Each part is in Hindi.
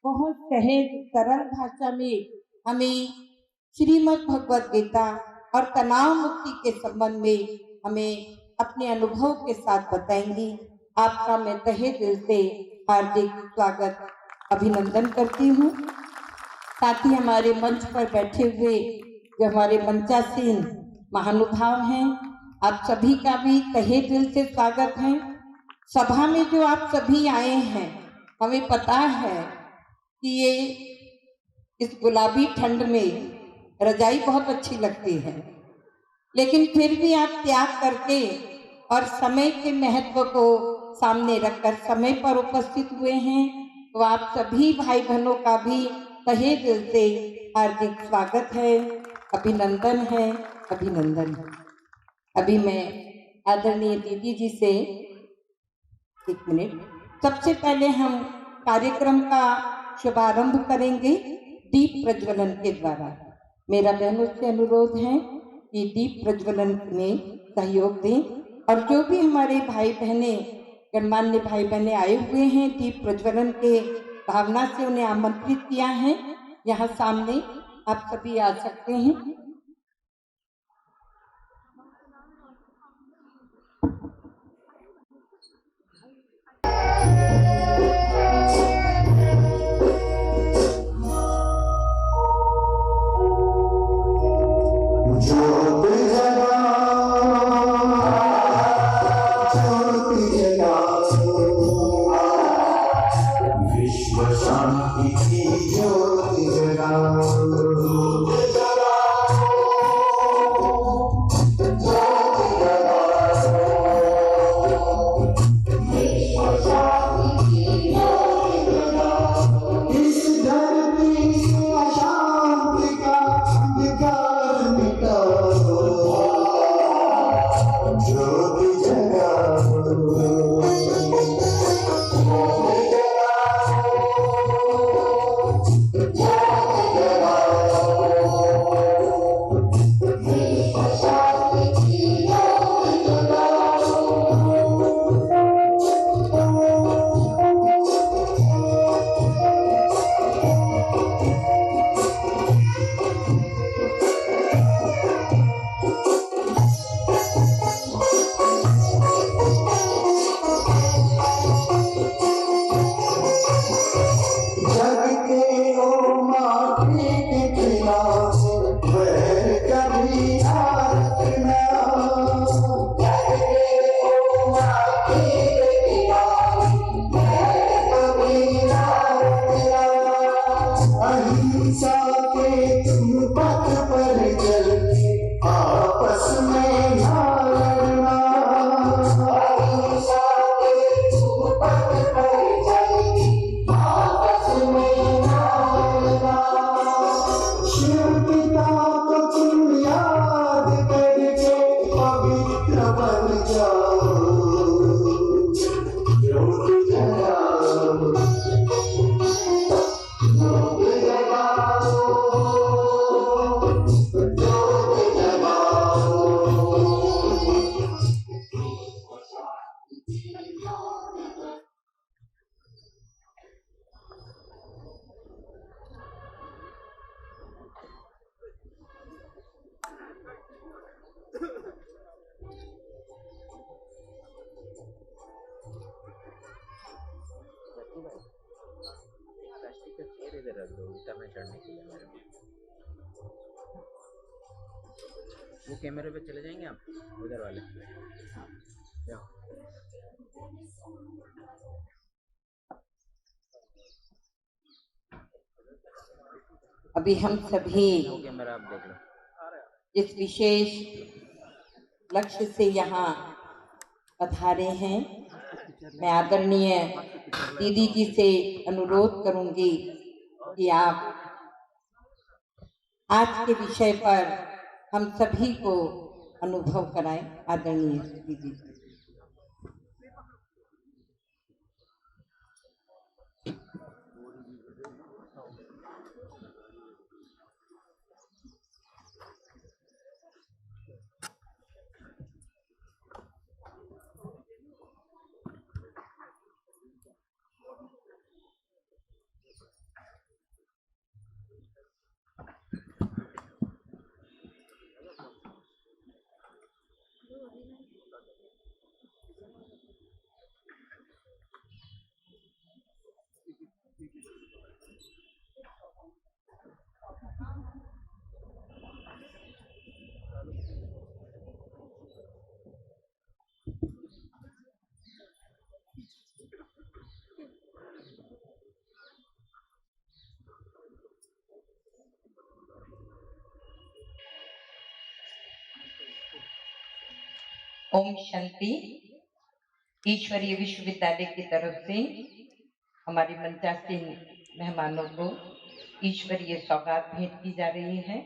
बहुत सहज सरल भाषा में हमें श्रीमद् भगवद गीता और तनाव मुक्ति के संबंध में हमें अपने अनुभव के साथ बताएंगी। आपका मैं तहे दिल से हार्दिक स्वागत अभिनंदन करती हूँ। साथ ही हमारे मंच पर बैठे हुए जो हमारे मंचासीन महानुभाव हैं, आप सभी का भी तहे दिल से स्वागत है। सभा में जो आप सभी आए हैं, हमें पता है कि ये इस गुलाबी ठंड में रजाई बहुत अच्छी लगती है, लेकिन फिर भी आप त्याग करके और समय के महत्व को सामने रखकर समय पर उपस्थित हुए हैं, तो आप सभी भाई बहनों का भी तहे दिल से हार्दिक स्वागत है, अभिनंदन है, अभिनंदन है। अभी मैं आदरणीय दीदी जी से एक मिनट, सबसे पहले हम कार्यक्रम का शुभारंभ करेंगे दीप प्रज्वलन के द्वारा। मेरा बहनों से अनुरोध है कि दीप प्रज्वलन में सहयोग दें और जो भी हमारे भाई बहने गणमान्य भाई बहने आए हुए हैं दीप प्रज्वलन के भावना से उन्हें आमंत्रित किया है, यहाँ सामने आप सभी आ सकते हैं। वो कैमरे पे चले जाएंगे आप उधर वाले। अभी हम सभी वो कैमरा आप देख लो। इस विशेष लक्ष्य से यहाँ पधारे हैं। मैं आदरणीय दीदी जी से अनुरोध करूंगी कि आप आज के विषय पर हम सभी को अनुभव कराएं। आदरणीय दीदी। ओम शांति। ईश्वरीय विश्वविद्यालय की तरफ से हमारे मंचासीन मेहमानों को ईश्वरीय सौगात भेंट की जा रही है।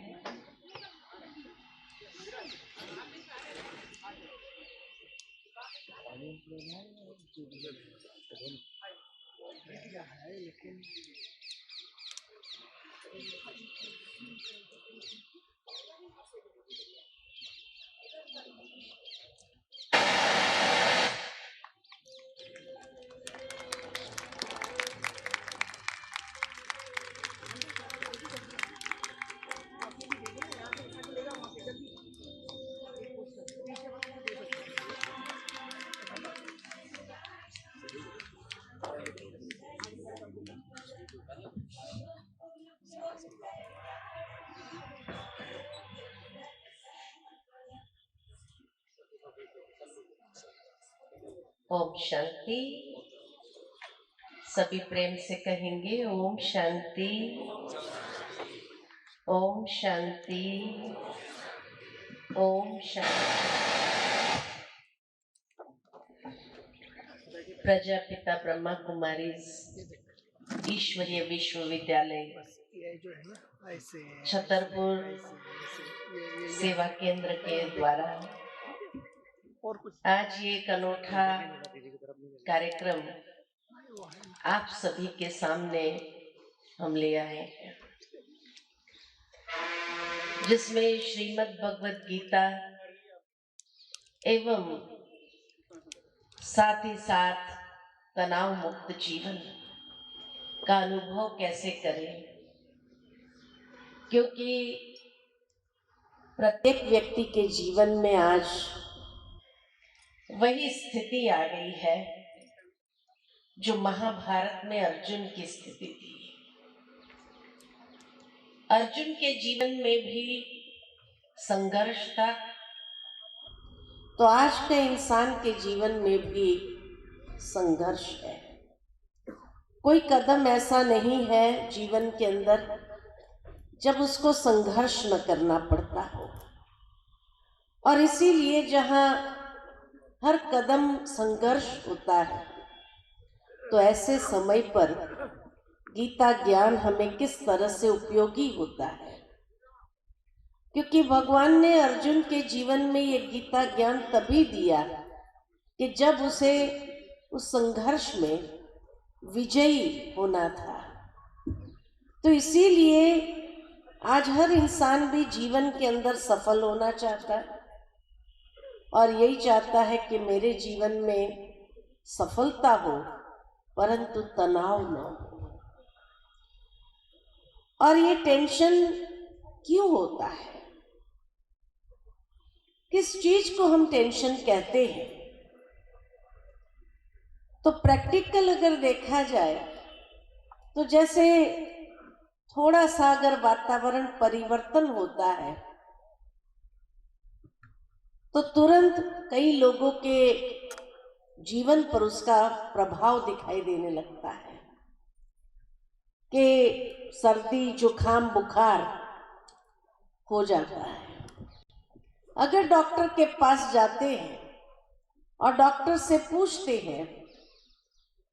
ओम शांति। सभी प्रेम से कहेंगे ओम शांति, ओम शांति, ओम शांति। प्रजापिता ब्रह्मा कुमारी ईश्वरीय विश्वविद्यालय छतरपुर सेवा केंद्र के द्वारा आज ये एक अनोखा कार्यक्रम आप सभी के सामने हम ले आए हैं, जिसमें श्रीमद् भगवत गीता एवं साथ ही साथ तनाव मुक्त जीवन का अनुभव कैसे करें, क्योंकि प्रत्येक व्यक्ति के जीवन में आज वही स्थिति आ गई है जो महाभारत में अर्जुन की स्थिति थी। अर्जुन के जीवन में भी संघर्ष था, तो आज के इंसान के जीवन में भी संघर्ष है। कोई कदम ऐसा नहीं है जीवन के अंदर जब उसको संघर्ष न करना पड़ता हो, और इसीलिए जहाँ हर कदम संघर्ष होता है, तो ऐसे समय पर गीता ज्ञान हमें किस तरह से उपयोगी होता है, क्योंकि भगवान ने अर्जुन के जीवन में ये गीता ज्ञान तभी दिया कि जब उसे उस संघर्ष में विजयी होना था। तो इसीलिए आज हर इंसान भी जीवन के अंदर सफल होना चाहता है, और यही चाहता है कि मेरे जीवन में सफलता हो परंतु तनाव न हो। और ये टेंशन क्यों होता है, किस चीज को हम टेंशन कहते हैं? तो प्रैक्टिकल अगर देखा जाए तो जैसे थोड़ा सा अगर वातावरण परिवर्तन होता है तो तुरंत कई लोगों के जीवन पर उसका प्रभाव दिखाई देने लगता है कि सर्दी जुकाम बुखार हो जाता है। अगर डॉक्टर के पास जाते हैं और डॉक्टर से पूछते हैं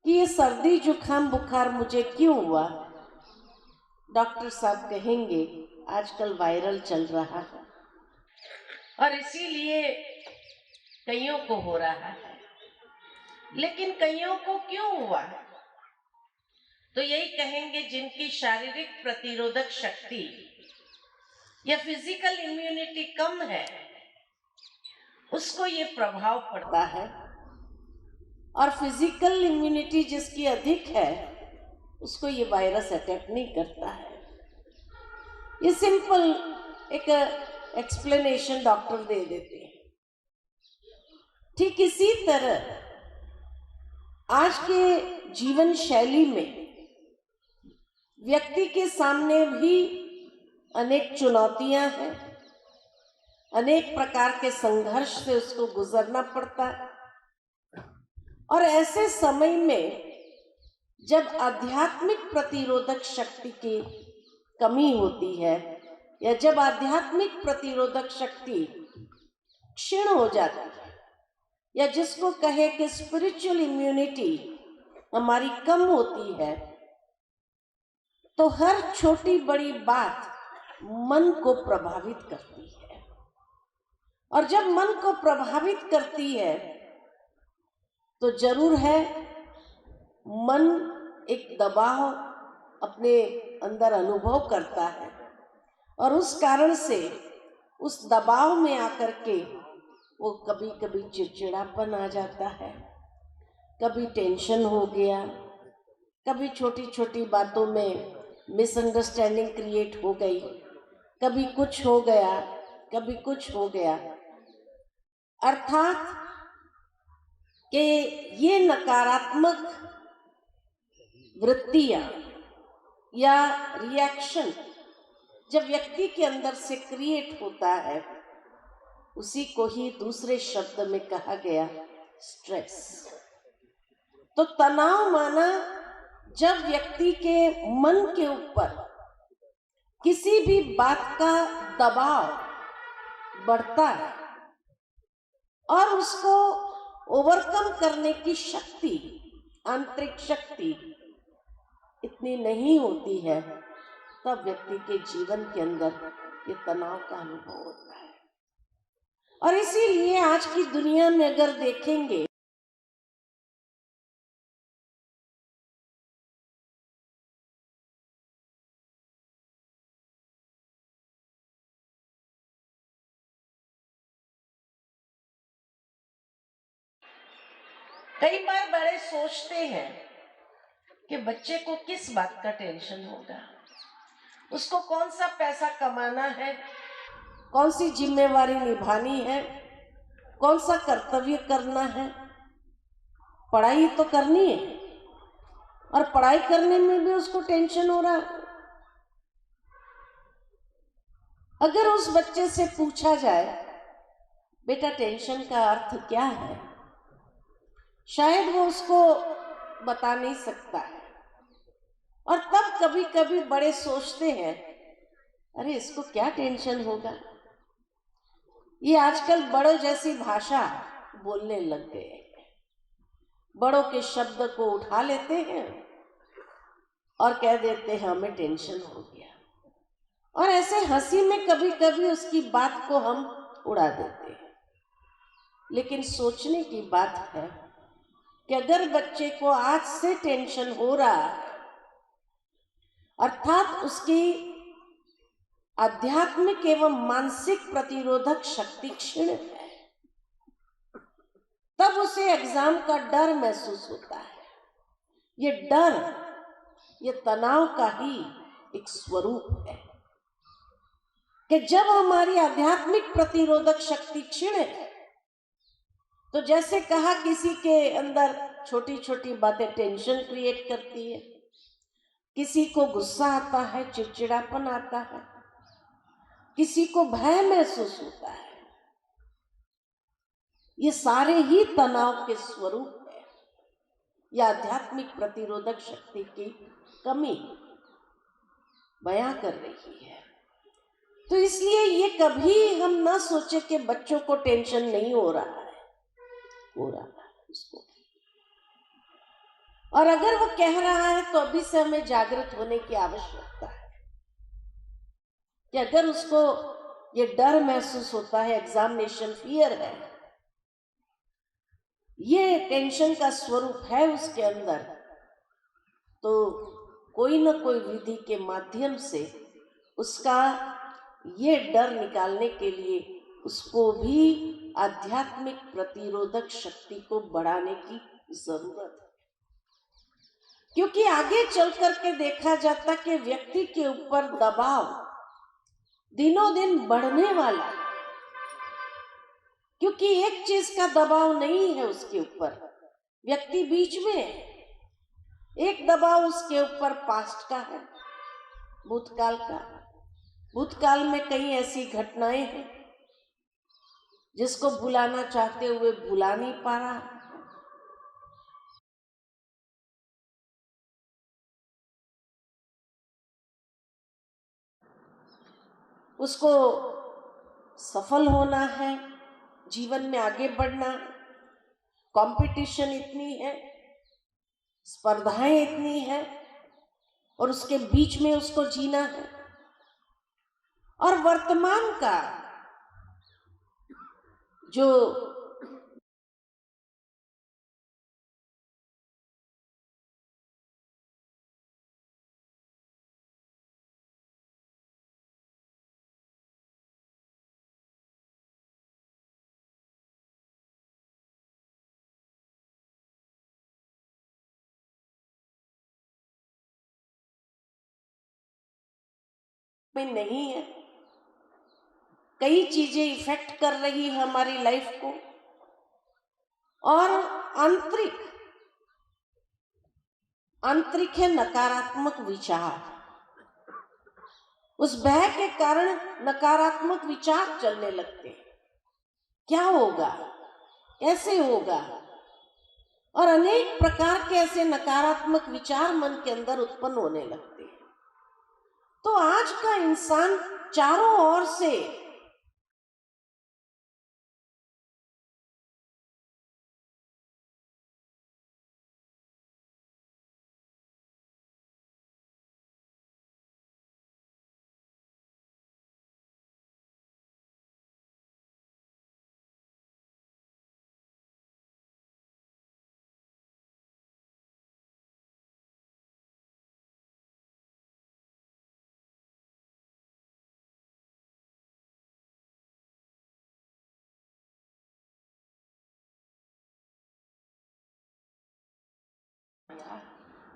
कि ये सर्दी जुकाम बुखार मुझे क्यों हुआ, डॉक्टर साहब कहेंगे आजकल वायरल चल रहा है और इसीलिए कईयों को हो रहा है। लेकिन कईयों को क्यों हुआ? तो यही कहेंगे जिनकी शारीरिक प्रतिरोधक शक्ति या फिजिकल इम्यूनिटी कम है, उसको ये प्रभाव पड़ता है, और फिजिकल इम्यूनिटी जिसकी अधिक है उसको ये वायरस अटैक नहीं करता है। ये सिंपल एक एक्सप्लेनेशन डॉक्टर दे देते हैं। ठीक इसी तरह आज के जीवन शैली में व्यक्ति के सामने भी अनेक चुनौतियां हैं, अनेक प्रकार के संघर्ष से उसको गुजरना पड़ता है। और ऐसे समय में जब आध्यात्मिक प्रतिरोधक शक्ति की कमी होती है या जब आध्यात्मिक प्रतिरोधक शक्ति क्षीण हो जाती है, या जिसको कहे कि स्पिरिचुअल इम्यूनिटी हमारी कम होती है, तो हर छोटी बड़ी बात मन को प्रभावित करती है। और जब मन को प्रभावित करती है तो जरूर है मन एक दबाव अपने अंदर अनुभव करता है, और उस कारण से उस दबाव में आकर के वो कभी कभी चिड़चिड़ापन आ जाता है, कभी टेंशन हो गया, कभी छोटी छोटी बातों में मिसअंडरस्टैंडिंग क्रिएट हो गई, कभी कुछ हो गया, कभी कुछ हो गया। अर्थात कि ये नकारात्मक वृत्तियां या रिएक्शन जब व्यक्ति के अंदर से क्रिएट होता है, उसी को ही दूसरे शब्द में कहा गया स्ट्रेस। तो तनाव माना जब व्यक्ति के मन के ऊपर किसी भी बात का दबाव बढ़ता है और उसको ओवरकम करने की शक्ति, आंतरिक शक्ति इतनी नहीं होती है, तब व्यक्ति के जीवन के अंदर ये तनाव का अनुभव होता है। और इसीलिए आज की दुनिया में अगर देखेंगे कई बार बड़े सोचते हैं कि बच्चे को किस बात का टेंशन होगा, उसको कौन सा पैसा कमाना है, कौन सी जिम्मेवारी निभानी है, कौन सा कर्तव्य करना है। पढ़ाई तो करनी है और पढ़ाई करने में भी उसको टेंशन हो रहा है। अगर उस बच्चे से पूछा जाए बेटा टेंशन का अर्थ क्या है, शायद वो उसको बता नहीं सकता है। और तब कभी कभी बड़े सोचते हैं अरे इसको क्या टेंशन होगा, ये आजकल बड़ों जैसी भाषा बोलने लग गए हैं, बड़ों के शब्द को उठा लेते हैं और कह देते हैं हमें टेंशन हो गया, और ऐसे हंसी में कभी कभी उसकी बात को हम उड़ा देते हैं। लेकिन सोचने की बात है कि अगर बच्चे को आज से टेंशन हो रहा है, अर्थात उसकी आध्यात्मिक एवं मानसिक प्रतिरोधक शक्ति क्षीण है, तब उसे एग्जाम का डर महसूस होता है। ये डर, ये तनाव का ही एक स्वरूप है कि जब हमारी आध्यात्मिक प्रतिरोधक शक्ति क्षीण है, तो जैसे कहा किसी के अंदर छोटी छोटी बातें टेंशन क्रिएट करती है, किसी को गुस्सा आता है, चिड़चिड़ापन आता है, किसी को भय महसूस होता है। ये सारे ही तनाव के स्वरूप है या आध्यात्मिक प्रतिरोधक शक्ति की कमी बयां कर रही है। तो इसलिए ये कभी हम ना सोचे कि बच्चों को टेंशन नहीं हो रहा है, हो रहा है उसको। और अगर वो कह रहा है तो अभी से हमें जागृत होने की आवश्यकता है कि अगर उसको ये डर महसूस होता है, एग्जामिनेशन फियर है, ये टेंशन का स्वरूप है उसके अंदर, तो कोई ना कोई विधि के माध्यम से उसका ये डर निकालने के लिए उसको भी आध्यात्मिक प्रतिरोधक शक्ति को बढ़ाने की जरूरत है। क्योंकि आगे चल करके देखा जाता कि व्यक्ति के ऊपर दबाव दिनों दिन बढ़ने वाला है, क्योंकि एक चीज का दबाव नहीं है उसके ऊपर, व्यक्ति बीच में है। एक दबाव उसके ऊपर पास्ट का है, भूतकाल का। भूतकाल में कई ऐसी घटनाएं हैं जिसको भुलाना चाहते हुए भुला नहीं पा रहा। उसको सफल होना है, जीवन में आगे बढ़ना है, कंपटीशन इतनी है, स्पर्धाएं इतनी है, और उसके बीच में उसको जीना है। और वर्तमान का जो में नहीं है, कई चीजें इफेक्ट कर रही है हमारी लाइफ को, और आंतरिक है नकारात्मक विचार। उस भय के कारण नकारात्मक विचार चलने लगते हैं, क्या होगा, कैसे होगा, और अनेक प्रकार के ऐसे नकारात्मक विचार मन के अंदर उत्पन्न होने लगते हैं। तो आज का इंसान चारों ओर से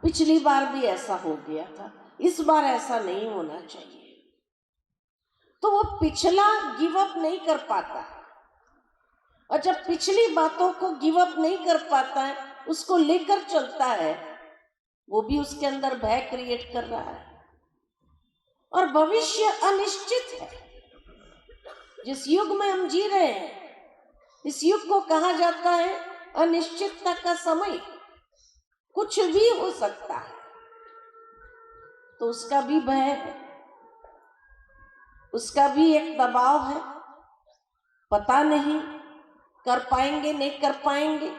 पिछली बार भी ऐसा हो गया था, इस बार ऐसा नहीं होना चाहिए। तो वो पिछला गिव अप नहीं कर पाता, और जब पिछली बातों को गिव अप नहीं कर पाता है, उसको लेकर चलता है, वो भी उसके अंदर भय क्रिएट कर रहा है। और भविष्य अनिश्चित है। जिस युग में हम जी रहे हैं, इस युग को कहा जाता है अनिश्चितता का समय। कुछ भी हो सकता है, तो उसका भी भय है, उसका भी एक दबाव है। पता नहीं कर पाएंगे नहीं कर पाएंगे,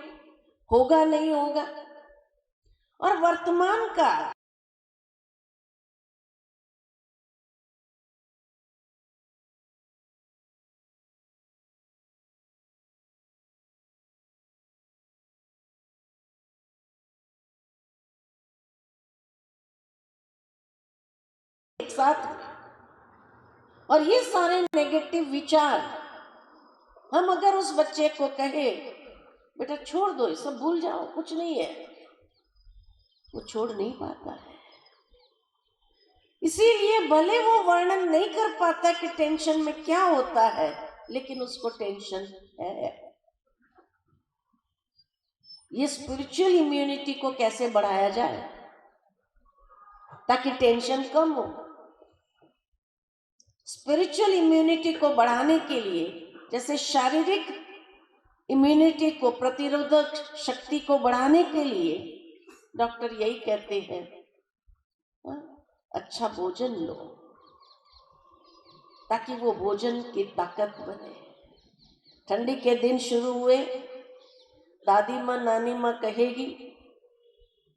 होगा नहीं होगा। और वर्तमान का एक साथ, और ये सारे नेगेटिव विचार, हम अगर उस बच्चे को कहे बेटा छोड़ दो, ये सब भूल जाओ, कुछ नहीं है, वो छोड़ नहीं पाता है। इसीलिए भले वो वर्णन नहीं कर पाता कि टेंशन में क्या होता है, लेकिन उसको टेंशन है। ये स्पिरिचुअल इम्यूनिटी को कैसे बढ़ाया जाए ताकि टेंशन कम हो। स्पिरिचुअल इम्यूनिटी को बढ़ाने के लिए, जैसे शारीरिक इम्यूनिटी को, प्रतिरोधक शक्ति को बढ़ाने के लिए डॉक्टर यही कहते हैं, अच्छा भोजन लो ताकि वो भोजन की ताकत बने। ठंडी के दिन शुरू हुए, दादी माँ नानी माँ कहेगी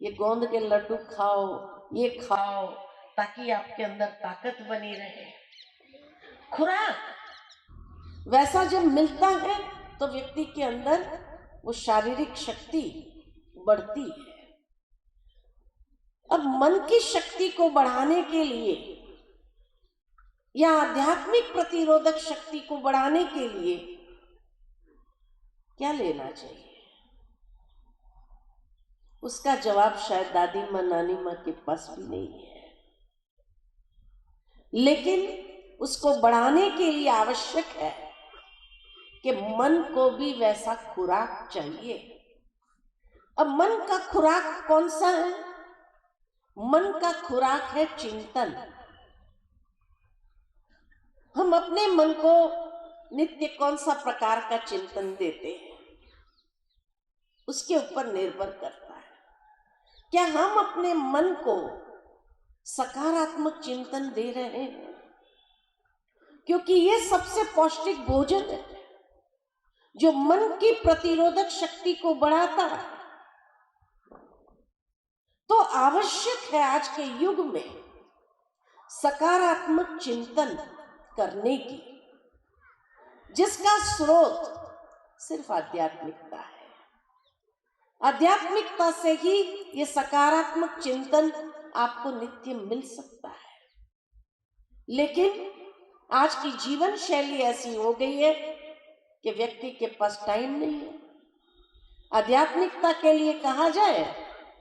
ये गोंद के लड्डू खाओ, ये खाओ ताकि आपके अंदर ताकत बनी रहे। खुराक वैसा जब मिलता है तो व्यक्ति के अंदर वो शारीरिक शक्ति बढ़ती है। अब मन की शक्ति को बढ़ाने के लिए या आध्यात्मिक प्रतिरोधक शक्ति को बढ़ाने के लिए क्या लेना चाहिए, उसका जवाब शायद दादी माँ नानी माँ के पास भी नहीं है। लेकिन उसको बढ़ाने के लिए आवश्यक है कि मन को भी वैसा खुराक चाहिए। अब मन का खुराक कौन सा है? मन का खुराक है चिंतन। हम अपने मन को नित्य कौन सा प्रकार का चिंतन देते हैं, उसके ऊपर निर्भर करता है। क्या हम अपने मन को सकारात्मक चिंतन दे रहे हैं? क्योंकि ये सबसे पौष्टिक भोजन है। जो मन की प्रतिरोधक शक्ति को बढ़ाता है। तो आवश्यक है आज के युग में सकारात्मक चिंतन करने की, जिसका स्रोत सिर्फ आध्यात्मिकता है। आध्यात्मिकता से ही ये सकारात्मक चिंतन आपको नित्य मिल सकता है। लेकिन आज की जीवन शैली ऐसी हो गई है कि व्यक्ति के पास टाइम नहीं है। आध्यात्मिकता के लिए कहा जाए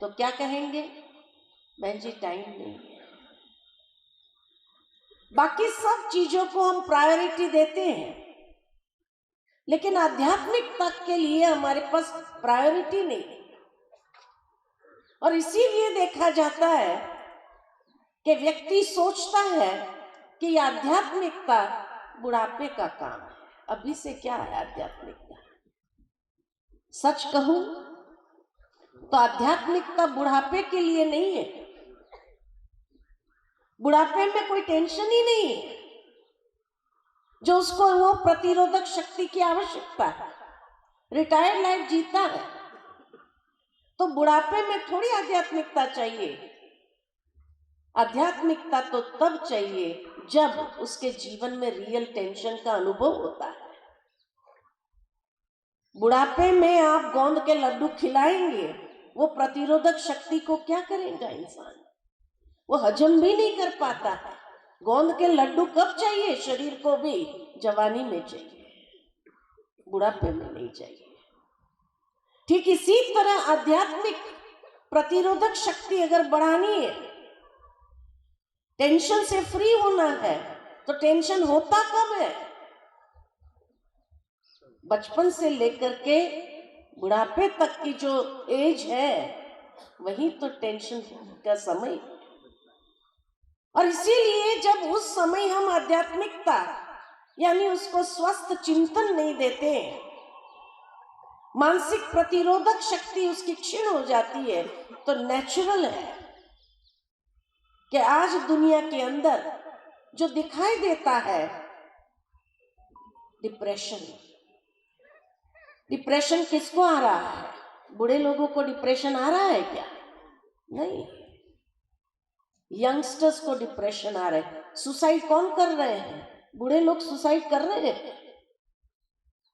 तो क्या कहेंगे, बहन जी टाइम नहीं है। बाकी सब चीजों को हम प्रायोरिटी देते हैं, लेकिन आध्यात्मिकता के लिए हमारे पास प्रायोरिटी नहीं है। और इसीलिए देखा जाता है कि व्यक्ति सोचता है कि आध्यात्मिकता बुढ़ापे का काम है। अभी से क्या है आध्यात्मिकता? सच कहूं तो आध्यात्मिकता बुढ़ापे के लिए नहीं है। बुढ़ापे में कोई टेंशन ही नहीं है जो उसको वो प्रतिरोधक शक्ति की आवश्यकता है। रिटायर्ड लाइफ जीता है तो बुढ़ापे में थोड़ी आध्यात्मिकता चाहिए। आध्यात्मिकता तो तब चाहिए जब उसके जीवन में रियल टेंशन का अनुभव होता है। बुढ़ापे में आप गोंद के लड्डू खिलाएंगे, वो प्रतिरोधक शक्ति को क्या करेगा इंसान? वो हजम भी नहीं कर पाता है। गोंद के लड्डू कब चाहिए शरीर को भी? जवानी में चाहिए, बुढ़ापे में नहीं चाहिए। ठीक इसी तरह आध्यात्मिक प्रतिरोधक शक्ति अगर बढ़ानी है, टेंशन से फ्री होना है, तो टेंशन होता कब है? बचपन से लेकर के बुढ़ापे तक की जो एज है वही तो टेंशन का समय। और इसीलिए जब उस समय हम आध्यात्मिकता यानी उसको स्वस्थ चिंतन नहीं देते, मानसिक प्रतिरोधक शक्ति उसकी क्षीण हो जाती है, तो नेचुरल है कि आज दुनिया के अंदर जो दिखाई देता है डिप्रेशन। डिप्रेशन किसको आ रहा है? बूढ़े लोगों को डिप्रेशन आ रहा है क्या? नहीं, यंगस्टर्स को डिप्रेशन आ रहा है। सुसाइड कौन कर रहे हैं? बूढ़े लोग सुसाइड कर रहे हैं?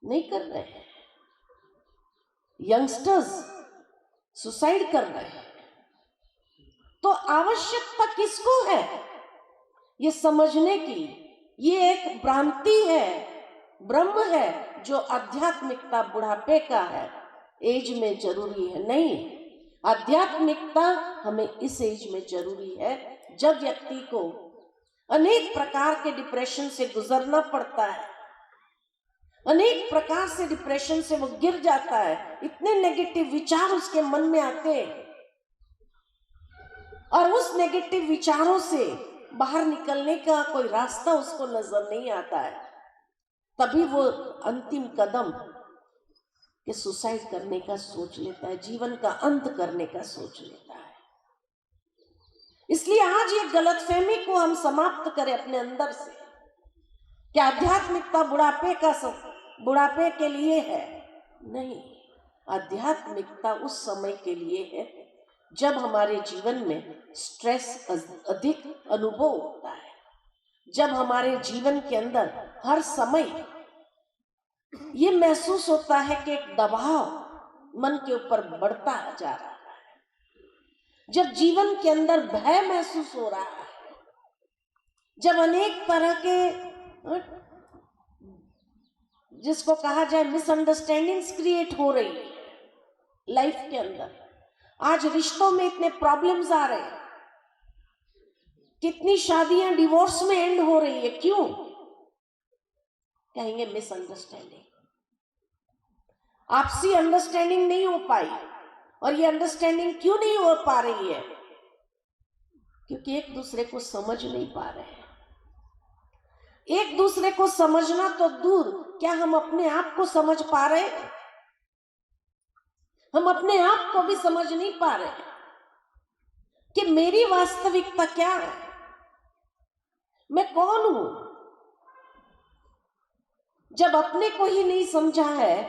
नहीं कर रहे हैं, यंगस्टर्स सुसाइड कर रहे हैं। तो आवश्यकता किसको है ये समझने की? ये एक भ्रांति है, ब्रह्म है जो आध्यात्मिकता बुढ़ापे का है, एज में जरूरी है। नहीं, आध्यात्मिकता हमें इस एज में जरूरी है जब व्यक्ति को अनेक प्रकार के डिप्रेशन से गुजरना पड़ता है, अनेक प्रकार से डिप्रेशन से वो गिर जाता है, इतने नेगेटिव विचार उसके मन में आते हैं और उस नेगेटिव विचारों से बाहर निकलने का कोई रास्ता उसको नजर नहीं आता है। तभी वो अंतिम कदम कि सुसाइड करने का सोच लेता है, जीवन का अंत करने का सोच लेता है। इसलिए आज ये गलतफहमी को हम समाप्त करें अपने अंदर से कि आध्यात्मिकता बुढ़ापे के लिए है। नहीं, आध्यात्मिकता उस समय के लिए है जब हमारे जीवन में स्ट्रेस अधिक अनुभव होता है, जब हमारे जीवन के अंदर हर समय ये महसूस होता है कि एक दबाव मन के ऊपर बढ़ता जा रहा है, जब जीवन के अंदर भय महसूस हो रहा है, जब अनेक तरह के जिसको कहा जाए मिसअंडरस्टैंडिंग्स क्रिएट हो रही है लाइफ के अंदर। आज रिश्तों में इतने प्रॉब्लम्स आ रहे हैं, कितनी शादियां डिवोर्स में एंड हो रही है। क्यों? कहेंगे मिसअंडरस्टैंडिंग, आपसी अंडरस्टैंडिंग नहीं हो पाई। और ये अंडरस्टैंडिंग क्यों नहीं हो पा रही है? क्योंकि एक दूसरे को समझ नहीं पा रहे हैं। एक दूसरे को समझना तो दूर, क्या हम अपने आप को समझ पा रहे हैं? हम अपने आप को भी समझ नहीं पा रहे हैं कि मेरी वास्तविकता क्या है, मैं कौन हूं। जब अपने को ही नहीं समझा है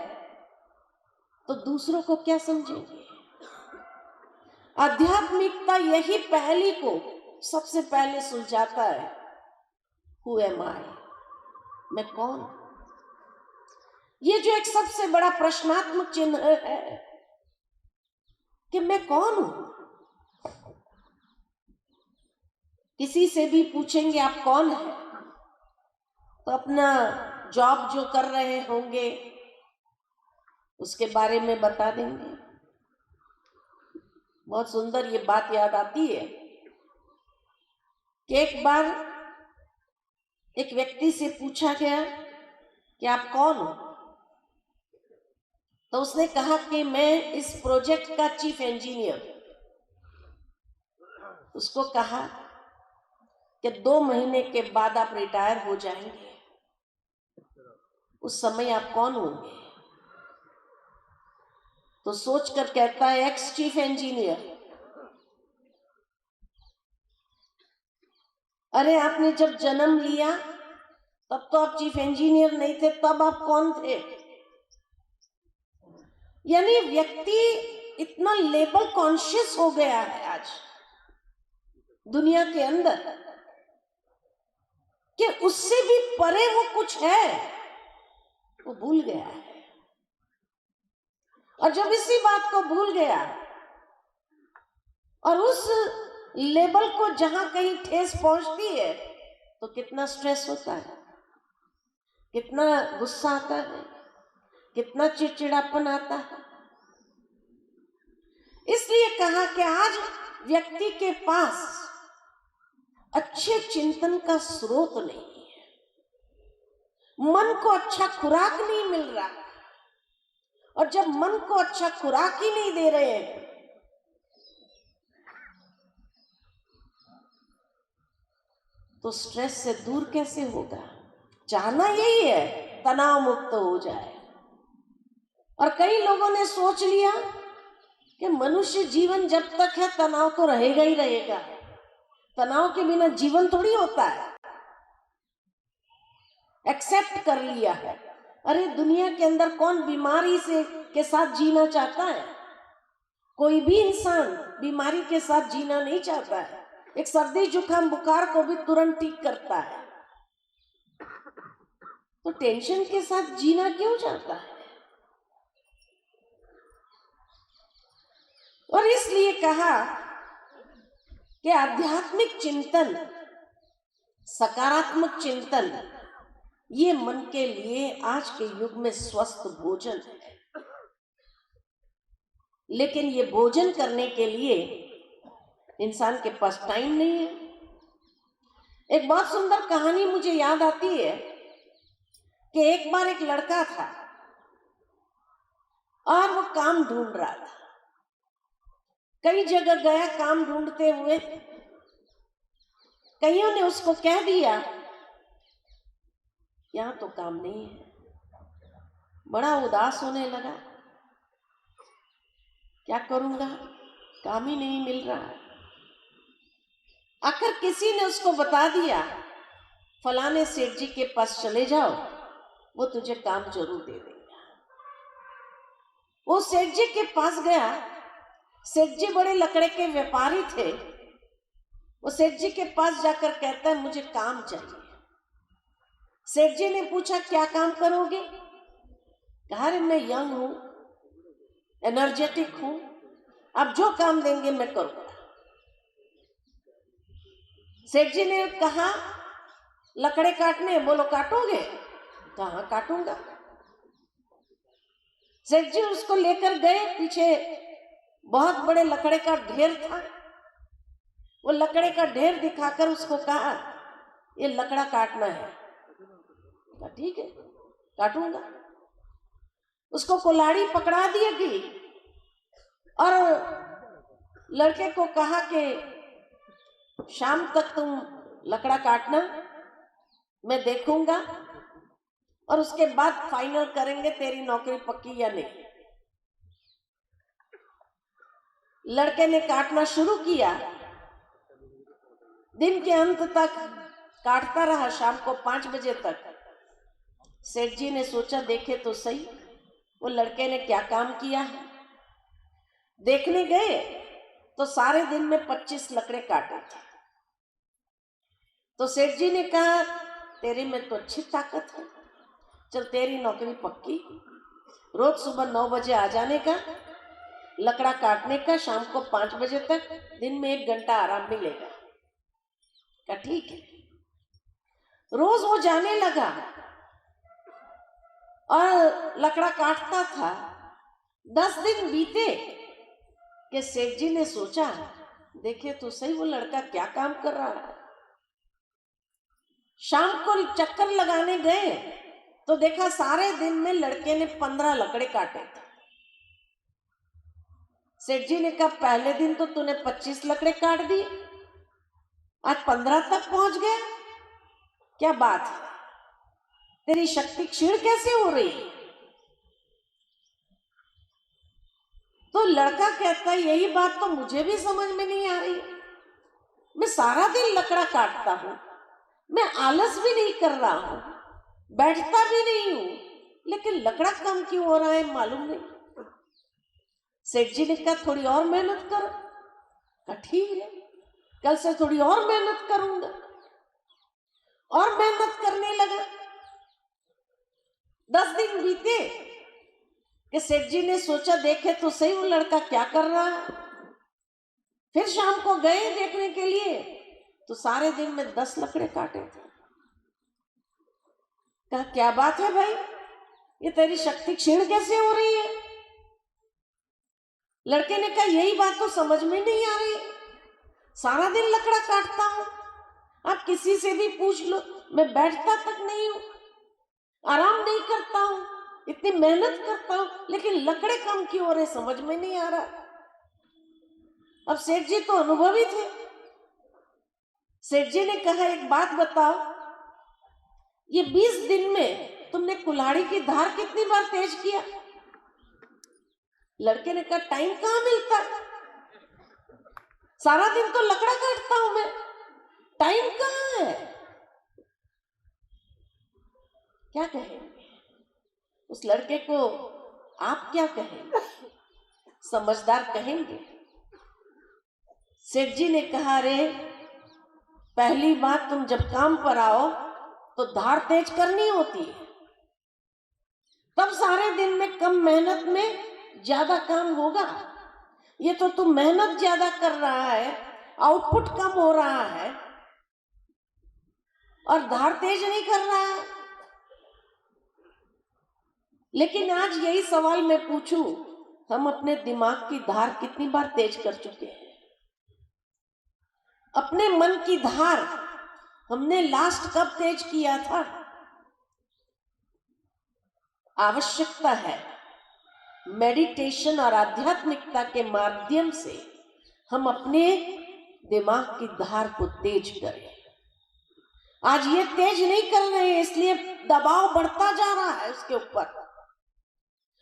तो दूसरों को क्या समझेंगे। आध्यात्मिकता यही पहेली को सबसे पहले सुलझाता है। हु एम आई, मैं कौन। ये जो एक सबसे बड़ा प्रश्नात्मक चिन्ह है कि मैं कौन हूं। किसी से भी पूछेंगे आप कौन है, तो अपना जॉब जो कर रहे होंगे उसके बारे में बता देंगे। बहुत सुंदर ये बात याद आती है कि एक बार एक व्यक्ति से पूछा गया कि आप कौन हो, तो उसने कहा कि मैं इस प्रोजेक्ट का चीफ इंजीनियर। उसको कहा कि 2 महीने के बाद आप रिटायर हो जाएंगे, उस समय आप कौन होंगे। तो सोचकर कहता है एक्स चीफ इंजीनियर। अरे आपने जब जन्म लिया तब तो आप चीफ इंजीनियर नहीं थे, तब आप कौन थे। यानी व्यक्ति इतना लेबल कॉन्शियस हो गया है आज दुनिया के अंदर कि उससे भी परे वो कुछ है, वो भूल गया है। और जब इसी बात को भूल गया और उस लेबल को जहां कहीं ठेस पहुंचती है तो कितना स्ट्रेस होता है, कितना गुस्सा आता है, कितना चिड़चिड़ापन आता है। इसलिए कहा कि आज व्यक्ति के पास अच्छे चिंतन का स्रोत नहीं है, मन को अच्छा खुराक नहीं मिल रहा। और जब मन को अच्छा खुराक ही नहीं दे रहे हैं तो स्ट्रेस से दूर कैसे होगा। चाहना यही है तनाव मुक्त हो जाए। और कई लोगों ने सोच लिया कि मनुष्य जीवन जब तक है तनाव तो रहेगा ही रहेगा, तनाव के बिना जीवन थोड़ी होता है। एक्सेप्ट कर लिया है। अरे दुनिया के अंदर कौन बीमारी से के साथ जीना चाहता है। कोई भी इंसान बीमारी के साथ जीना नहीं चाहता है। एक सर्दी जुकाम बुखार को भी तुरंत ठीक करता है, तो टेंशन के साथ जीना क्यों चाहता है। और इसलिए कहा कि आध्यात्मिक चिंतन, सकारात्मक चिंतन, ये मन के लिए आज के युग में स्वस्थ भोजन है। लेकिन ये भोजन करने के लिए इंसान के पास टाइम नहीं है। एक बहुत सुंदर कहानी मुझे याद आती है कि एक बार एक लड़का था और वो काम ढूंढ रहा था। कई जगह गया काम ढूंढते हुए। कईयों ने उसको कह दिया यहां तो काम नहीं है। बड़ा उदास होने लगा, क्या करूंगा, काम ही नहीं मिल रहा है। आखिर किसी ने उसको बता दिया फलाने सेठ जी के पास चले जाओ, वो तुझे काम जरूर दे देगा। वो सेठ जी के पास गया। सेठ जी बड़े लकड़े के व्यापारी थे। वो सेठ जी के पास जाकर कहता है मुझे काम चाहिए। सेठ जी ने पूछा क्या काम करोगे। कहा रे मैं यंग हूं, एनर्जेटिक हूं, आप जो काम देंगे मैं करूंगा। सेठ जी ने कहा लकड़े काटने, बोलो काटोगे। कहा काटूंगा। सेठ जी उसको लेकर गए। पीछे बहुत बड़े लकड़े का ढेर था। वो लकड़े का ढेर दिखाकर उसको कहा ये लकड़ा काटना है। कहा ठीक है काटूंगा। उसको कुल्हाड़ी पकड़ा दिएगी और लड़के को कहा कि शाम तक तुम लकड़ा काटना, मैं देखूंगा और उसके बाद फाइनल करेंगे तेरी नौकरी पक्की या नहीं। लड़के ने काटना शुरू किया। दिन के अंत तक काटता रहा, शाम को 5 बजे तक। सेठ जी ने सोचा देखे तो सही वो लड़के ने क्या काम किया है। देखने गए तो सारे दिन में 25 लकड़े काटे थे। तो सेठ जी ने कहा तेरे में तो अच्छी ताकत है, चल तेरी नौकरी पक्की, रोज सुबह 9 बजे आ जाने का, लकड़ा काटने का, शाम को 5 बजे तक, दिन में 1 घंटा आराम मिलेगा। क्या ठीक है। रोज वो जाने लगा और लकड़ा काटता था। 10 दिन बीते कि सेठ जी ने सोचा देखे तो सही वो लड़का क्या काम कर रहा है। शाम को चक्कर लगाने गए तो देखा सारे दिन में लड़के ने 15 लकड़े काटे थे। सेठ जी ने कहा पहले दिन तो तूने 25 लकड़े काट दिए, आज 15 तक पहुंच गया, क्या बात है, तेरी शक्ति क्षीण कैसे हो रही। तो लड़का कहता है यही बात तो मुझे भी समझ में नहीं आ रही। मैं सारा दिन लकड़ा काटता हूं, मैं आलस भी नहीं कर रहा हूं, बैठता भी नहीं हूं, लेकिन लकड़ा कम क्यों हो रहा है मालूम नहीं। सेठ जी ने कहा थोड़ी और मेहनत करो। कहा ठीक है, कल से थोड़ी और मेहनत करूंगा। और मेहनत करने लगा। 10 दिन बीते कि सेठ जी ने सोचा देखे तो सही वो लड़का क्या कर रहा है। फिर शाम को गए देखने के लिए तो सारे दिन में 10 लकड़े काटे थे। कहा क्या बात है भाई, ये तेरी शक्ति क्षीण कैसे हो रही है। लड़के ने कहा यही बात तो समझ में नहीं आ रही, सारा दिन लकड़ा काटता हूं, आप किसी से भी पूछ लो, मैं बैठता तक नहीं हूं, आराम नहीं करता हूं, इतनी मेहनत करता हूं, लेकिन लकड़े कम क्यों हो रहे समझ में नहीं आ रहा। अब सेठ जी तो अनुभवी थे। सेठ जी ने कहा एक बात बताओ, ये 20 दिन में तुमने कुल्हाड़ी की धार कितनी बार तेज किया। लड़के ने कहा टाइम कहां मिलता है, सारा दिन तो लकड़ा काटता हूं मैं, टाइम कहां है। क्या कहेंगे उस लड़के को, आप क्या कहेंगे, समझदार कहेंगे। सेठ जी ने कहा रे पहली बात तुम जब काम पर आओ तो धार तेज करनी होती है, तब सारे दिन में कम मेहनत में ज्यादा काम होगा। ये तो तुम मेहनत ज्यादा कर रहा है, आउटपुट कम हो रहा है और धार तेज नहीं कर रहा है। लेकिन आज यही सवाल मैं पूछूं, हम अपने दिमाग की धार कितनी बार तेज कर चुके हैं। अपने मन की धार हमने लास्ट कब तेज किया था। आवश्यकता है मेडिटेशन और आध्यात्मिकता के माध्यम से हम अपने दिमाग की धार को तेज करें। आज ये तेज नहीं कर रहे हैं, इसलिए दबाव बढ़ता जा रहा है उसके ऊपर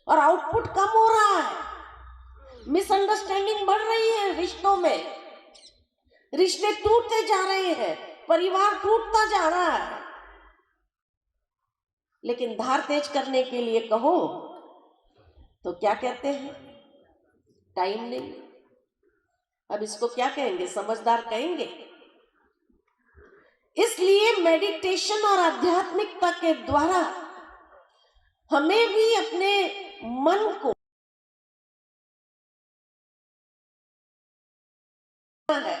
और आउटपुट कम हो रहा है। मिसअंडरस्टैंडिंग बढ़ रही है रिश्तों में, रिश्ते टूटते जा रहे हैं, परिवार टूटता जा रहा है। लेकिन धार तेज करने के लिए कहो तो क्या कहते हैं, टाइम नहीं। अब इसको क्या कहेंगे, समझदार कहेंगे। इसलिए मेडिटेशन और आध्यात्मिकता के द्वारा हमें भी अपने मन को है,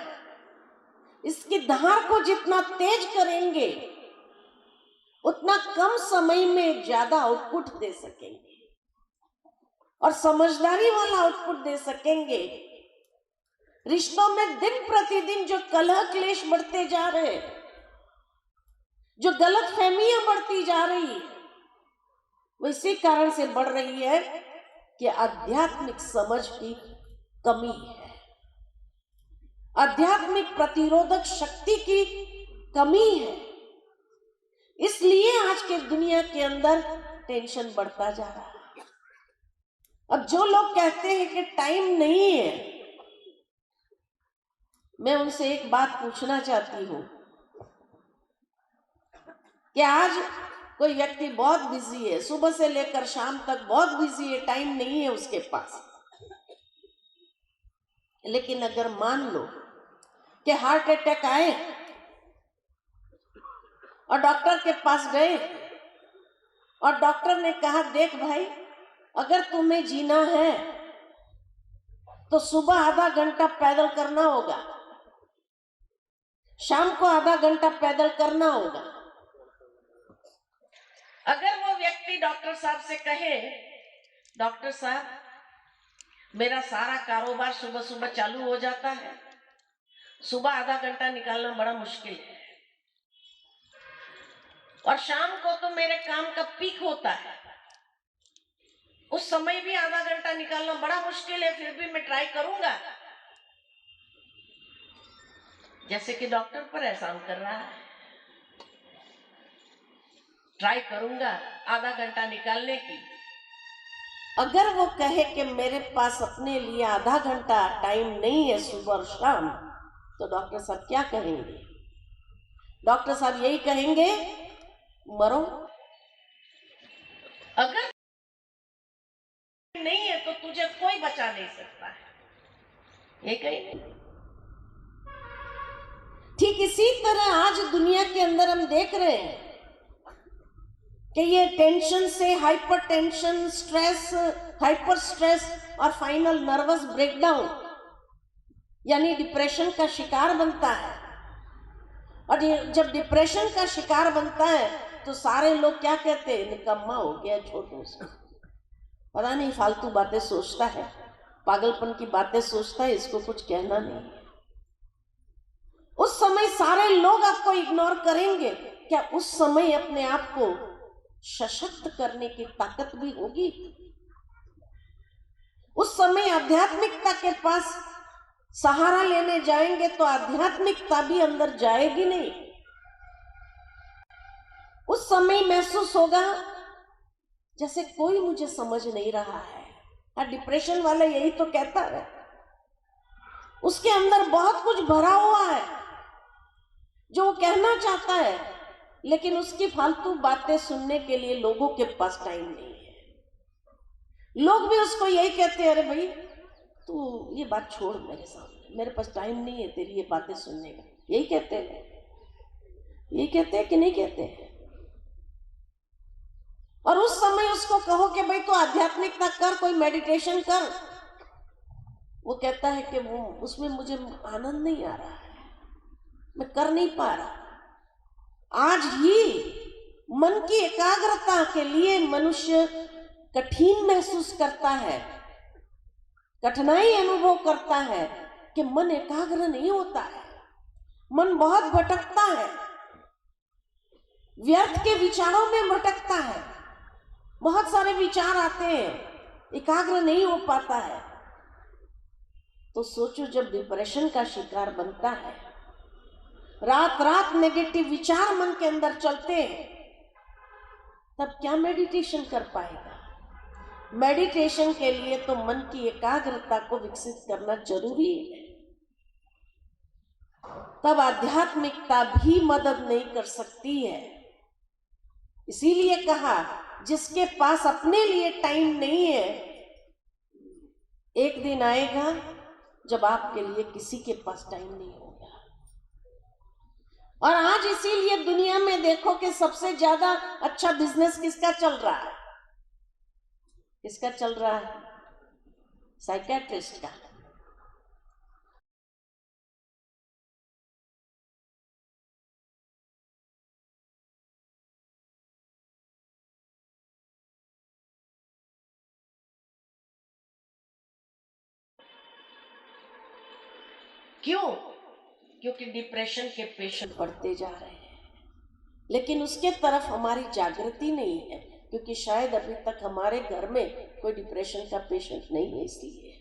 इसकी धार को जितना तेज करेंगे उतना कम समय में ज्यादा आउटपुट दे सकेंगे और समझदारी वाला आउटपुट दे सकेंगे। रिश्तों में दिन प्रतिदिन जो कलह क्लेश बढ़ते जा रहे हैं, जो गलत फहमियां बढ़ती जा रही है, वो इसी कारण से बढ़ रही है कि आध्यात्मिक समझ की कमी है, आध्यात्मिक प्रतिरोधक शक्ति की कमी है। इसलिए आज के दुनिया के अंदर टेंशन बढ़ता जा रहा है। अब जो लोग कहते हैं कि टाइम नहीं है, मैं उनसे एक बात पूछना चाहती हूं कि आज कोई व्यक्ति बहुत बिजी है, सुबह से लेकर शाम तक बहुत बिजी है, टाइम नहीं है उसके पास। लेकिन अगर मान लो कि हार्ट अटैक आए और डॉक्टर के पास गए और डॉक्टर ने कहा, देख भाई, अगर तुम्हें जीना है तो सुबह आधा घंटा पैदल करना होगा, शाम को आधा घंटा पैदल करना होगा। अगर वो व्यक्ति डॉक्टर साहब से कहे, डॉक्टर साहब, मेरा सारा कारोबार सुबह सुबह चालू हो जाता है, सुबह आधा घंटा निकालना बड़ा मुश्किल है, और शाम को तो मेरे काम का पीक होता है, उस समय भी आधा घंटा निकालना बड़ा मुश्किल है, फिर भी मैं ट्राई करूंगा। जैसे कि डॉक्टर पर एहसान कर रहा है, ट्राई करूंगा आधा घंटा निकालने की। अगर वो कहे कि मेरे पास अपने लिए आधा घंटा टाइम नहीं है सुबह और शाम, तो डॉक्टर साहब क्या कहेंगे? डॉक्टर साहब यही कहेंगे, मरो। अगर नहीं है तो तुझे कोई बचा नहीं सकता है, ये कहेंगे। ठीक इसी तरह आज दुनिया के अंदर हम देख रहे हैं कि ये टेंशन से hyper tension, stress, hyper stress और फाइनल नर्वस ब्रेकडाउन यानी डिप्रेशन का शिकार बनता है। और ये जब डिप्रेशन का शिकार बनता है तो सारे लोग क्या कहते हैं, निकम्मा हो गया, छोटू से, पता नहीं फालतू बातें सोचता है, पागलपन की बातें सोचता है, इसको कुछ कहना नहीं है। उस समय सारे लोग आपको इग्नोर करेंगे। क्या उस समय अपने आप को सशक्त करने की ताकत भी होगी? उस समय आध्यात्मिकता के पास सहारा लेने जाएंगे तो आध्यात्मिकता भी अंदर जाएगी नहीं। उस समय महसूस होगा जैसे कोई मुझे समझ नहीं रहा है। डिप्रेशन वाला यही तो कहता है, उसके अंदर बहुत कुछ भरा हुआ है जो वो कहना चाहता है, लेकिन उसकी फालतू बातें सुनने के लिए लोगों के पास टाइम नहीं है। लोग भी उसको यही कहते हैं, अरे भाई तू ये बात छोड़ मेरे सामने, मेरे पास टाइम नहीं है तेरी ये बातें सुनने का। यही कहते हैं, यही कहते हैं कि नहीं कहते हैं? और उस समय उसको कहो कि भाई तू आध्यात्मिकता कर, कोई मेडिटेशन कर, वो कहता है कि वो उसमें मुझे आनंद नहीं आ रहा है, मैं कर नहीं पा रहा। आज ही मन की एकाग्रता के लिए मनुष्य कठिन महसूस करता है, कठिनाई अनुभव करता है कि मन एकाग्र नहीं होता है, मन बहुत भटकता है, व्यर्थ के विचारों में भटकता है, बहुत सारे विचार आते हैं, एकाग्र नहीं हो पाता है। तो सोचो, जब डिप्रेशन का शिकार बनता है, रात रात नेगेटिव विचार मन के अंदर चलते हैं, तब क्या मेडिटेशन कर पाएगा? मेडिटेशन के लिए तो मन की एकाग्रता को विकसित करना जरूरी है। तब आध्यात्मिकता भी मदद नहीं कर सकती है। इसीलिए कहा, जिसके पास अपने लिए टाइम नहीं है, एक दिन आएगा जब आपके लिए किसी के पास टाइम नहीं होगा। और आज इसीलिए दुनिया में देखो कि सबसे ज्यादा अच्छा बिजनेस किसका चल रहा है? किसका चल रहा है? साइकियाट्रिस्ट का। क्यों? क्योंकि डिप्रेशन के पेशेंट बढ़ते जा रहे हैं, लेकिन उसके तरफ हमारी जागृति नहीं है, क्योंकि शायद अभी तक हमारे घर में कोई डिप्रेशन का पेशेंट नहीं है इसलिए।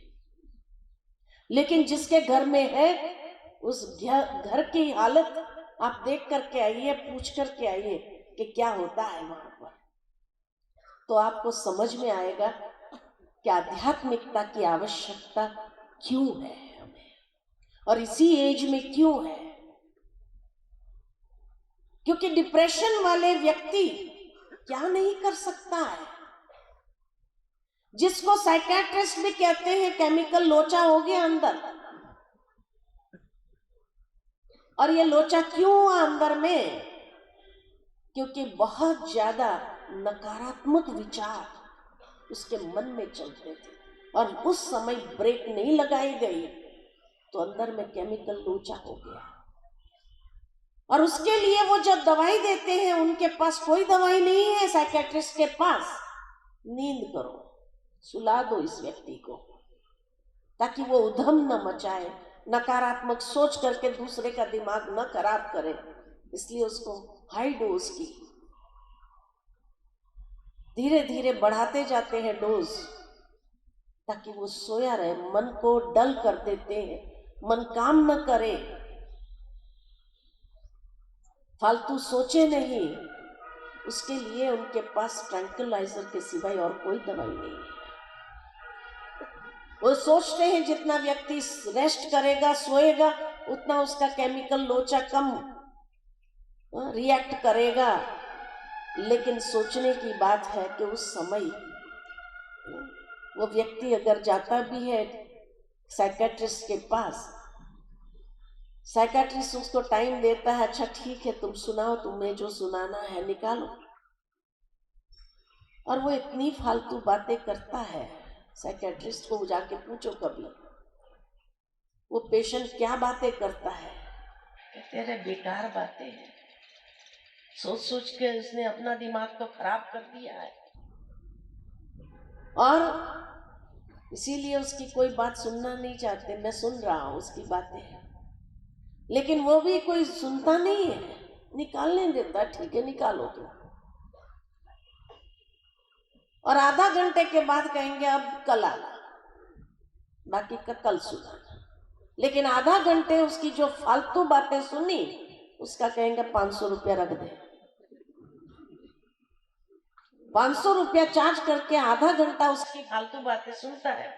लेकिन जिसके घर में है, उस घर की हालत आप देख करके आइए, पूछ करके आइए कि क्या होता है वहां पर, तो आपको समझ में आएगा कि आध्यात्मिकता की आवश्यकता क्यों है हमें, और इसी एज में क्यों है। क्योंकि डिप्रेशन वाले व्यक्ति क्या नहीं कर सकता है, जिसको साइकियाट्रिस्ट भी कहते हैं केमिकल लोचा हो गया अंदर। और ये लोचा क्यों हुआ अंदर में? क्योंकि बहुत ज्यादा नकारात्मक विचार उसके मन में चलते थे और उस समय ब्रेक नहीं लगाई गई तो अंदर में केमिकल लोचा हो गया। और उसके लिए वो जब दवाई देते हैं, उनके पास कोई दवाई नहीं है साइकियाट्रिस्ट के पास। नींद करो, सुला दो इस व्यक्ति को ताकि वो उधम न मचाए, नकारात्मक सोच करके दूसरे का दिमाग न खराब करे। इसलिए उसको हाई डोज की, धीरे धीरे बढ़ाते जाते हैं डोज ताकि वो सोया रहे। मन को डल कर देते हैं, मन काम न करे, फालतू सोचे नहीं। उसके लिए उनके पास ट्रैंक्विलाइजर के सिवाय और कोई दवाई नहीं है। वो सोचते हैं जितना व्यक्ति रेस्ट करेगा, सोएगा, उतना उसका केमिकल लोचा कम रिएक्ट करेगा। लेकिन सोचने की बात है कि उस समय वो व्यक्ति अगर जाता भी है साइकियाट्रिस्ट के पास, साइकियाट्रिस्ट उसको टाइम देता है, अच्छा ठीक है तुम सुनाओ, तुम्हें जो सुनाना है निकालो। और वो इतनी फालतू बातें करता है, साइकियाट्रिस्ट को जाके पूछो कभी वो पेशेंट क्या बातें करता है। कहते रहे बेकार बातें हैं, सोच सोच के उसने अपना दिमाग तो खराब कर दिया है। और इसीलिए उसकी कोई बात सुनना नहीं चाहते। मैं सुन रहा हूं उसकी बातें, लेकिन वो भी कोई सुनता नहीं है, निकालने देता, ठीक है निकालो तो। और आधा घंटे के बाद कहेंगे अब कल आना, बाकी का कल सुनाना। लेकिन आधा घंटे उसकी जो फालतू बातें सुनी, उसका कहेंगे 500 रुपया रख दे। 500 रुपया चार्ज करके आधा घंटा उसकी फालतू बातें सुनता है।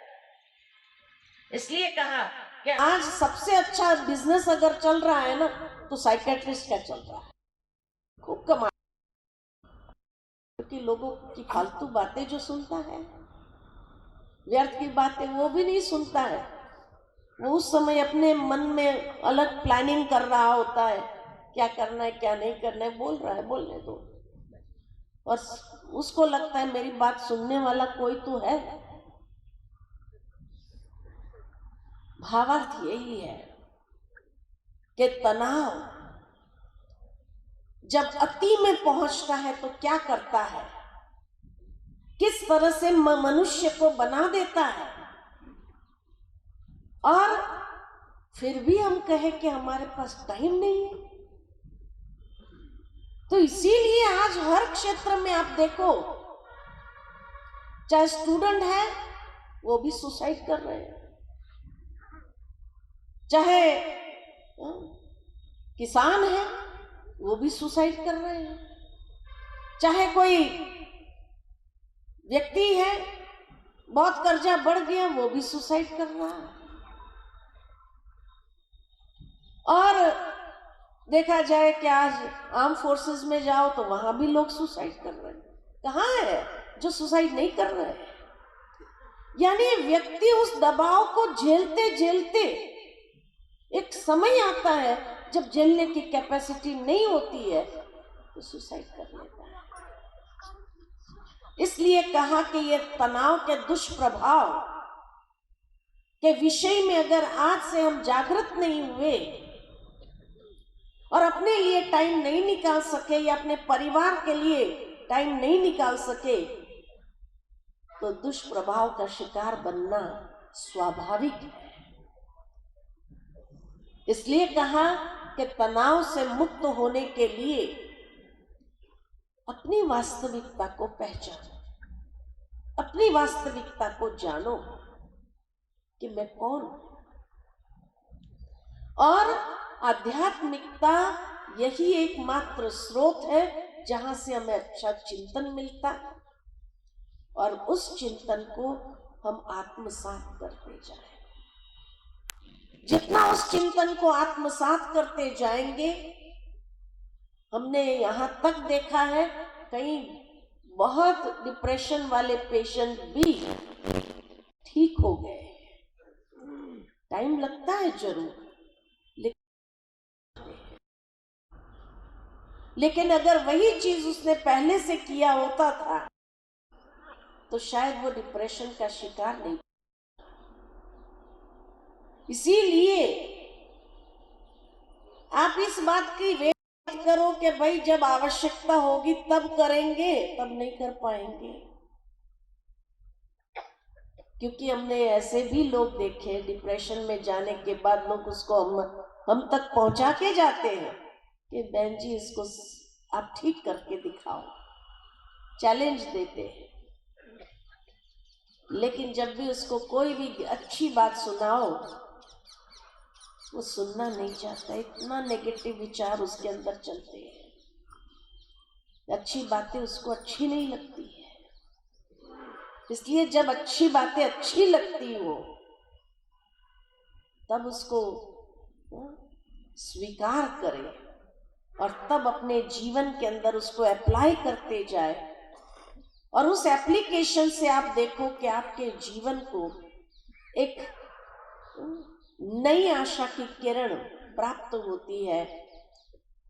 इसलिए कहा कि आज सबसे अच्छा बिजनेस अगर चल रहा है ना, तो साइकियाट्रिस्ट का चल रहा है, खूब कमा। क्योंकि लोगों की फालतू बातें जो सुनता है, व्यर्थ की बातें वो भी नहीं सुनता है। वो उस समय अपने मन में अलग प्लानिंग कर रहा होता है, क्या करना है क्या नहीं करना है, बोल रहा है, बोलने दो। और उसको लगता है मेरी बात सुनने वाला कोई तो है। भावार्थ यही है कि तनाव जब अति में पहुंचता है तो क्या करता है, किस तरह से मनुष्य को बना देता है। और फिर भी हम कहें कि हमारे पास टाइम नहीं है। तो इसीलिए आज हर क्षेत्र में आप देखो, चाहे स्टूडेंट है वो भी सुसाइड कर रहे हैं, चाहे किसान है वो भी सुसाइड कर रहे हैं, चाहे कोई व्यक्ति है बहुत कर्जा बढ़ गया वो भी सुसाइड कर रहा है। और देखा जाए कि आज आर्म फोर्सेस में जाओ तो वहां भी लोग सुसाइड कर रहे हैं। कहाँ है जो सुसाइड नहीं कर रहे हैं? यानी व्यक्ति उस दबाव को झेलते झेलते एक समय आता है जब झेलने की कैपेसिटी नहीं होती है तो सुसाइड कर लेता है। इसलिए कहा कि ये तनाव के दुष्प्रभाव के विषय में अगर आज से हम जागृत नहीं हुए और अपने लिए टाइम नहीं निकाल सके या अपने परिवार के लिए टाइम नहीं निकाल सके तो दुष्प्रभाव का शिकार बनना स्वाभाविक है। इसलिए कहा कि तनाव से मुक्त होने के लिए अपनी वास्तविकता को पहचानो, अपनी वास्तविकता को जानो कि मैं कौन हूं। और आध्यात्मिकता यही एकमात्र स्रोत है जहां से हमें अच्छा चिंतन मिलता और उस चिंतन को हम आत्मसात करते जाएं। जितना उस चिंतन को आत्मसात करते जाएंगे, हमने यहाँ तक देखा है कई बहुत डिप्रेशन वाले पेशेंट भी ठीक हो गए। टाइम लगता है जरूर, लेकिन अगर वही चीज उसने पहले से किया होता था तो शायद वो डिप्रेशन का शिकार नहीं। इसीलिए आप इस बात की वेट मत करो कि भाई जब आवश्यकता होगी तब करेंगे, तब नहीं कर पाएंगे। क्योंकि हमने ऐसे भी लोग देखे डिप्रेशन में जाने के बाद लोग उसको हम तक पहुंचा के जाते हैं कि बहन जी इसको आप ठीक करके दिखाओ, चैलेंज देते हैं। लेकिन जब भी उसको कोई भी अच्छी बात सुनाओ वो सुनना नहीं चाहता, इतना नेगेटिव विचार उसके अंदर चलते हैं, अच्छी बातें उसको अच्छी नहीं लगती है। इसलिए जब अच्छी बातें अच्छी लगती हो तब उसको स्वीकार करें और तब अपने जीवन के अंदर उसको अप्लाई करते जाए। और उस एप्लीकेशन से आप देखो कि आपके जीवन को एक नई आशा की किरण प्राप्त होती है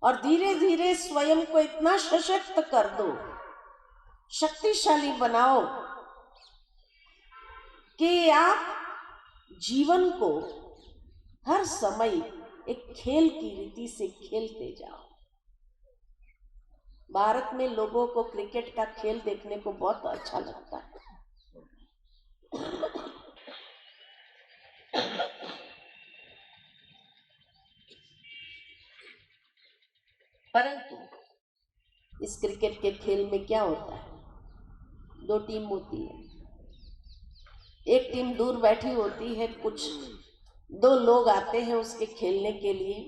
और धीरे धीरे स्वयं को इतना सशक्त कर दो, शक्तिशाली बनाओ कि आप जीवन को हर समय एक खेल की रीति से खेलते जाओ। भारत में लोगों को क्रिकेट का खेल देखने को बहुत अच्छा लगता है। परंतु इस क्रिकेट के खेल में क्या होता है, दो टीम होती है, एक टीम दूर बैठी होती है, कुछ दो लोग आते हैं उसके खेलने के लिए,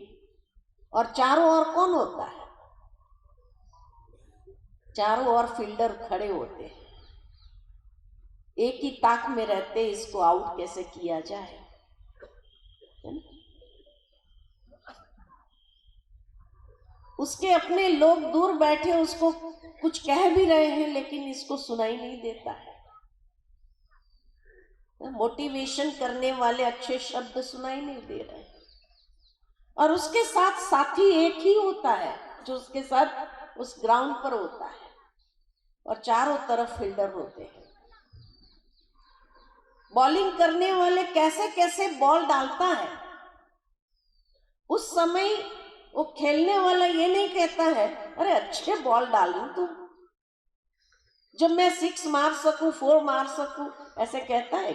और चारों ओर कौन होता है, चारों ओर फील्डर खड़े होते हैं, एक ही ताक में रहते इसको आउट कैसे किया जाए। उसके अपने लोग दूर बैठे उसको कुछ कह भी रहे हैं लेकिन इसको सुनाई नहीं देता है। मोटिवेशन करने वाले अच्छे शब्द सुनाई नहीं दे रहे हैं और उसके साथ साथी एक ही होता है जो उसके साथ उस ग्राउंड पर होता है और चारों तरफ फील्डर होते हैं। बॉलिंग करने वाले कैसे कैसे बॉल डालता है, उस समय वो खेलने वाला ये नहीं कहता है अरे अच्छे बॉल डालू तुम, जब मैं 6 मार सकूं 4 मार सकूं, ऐसे कहता है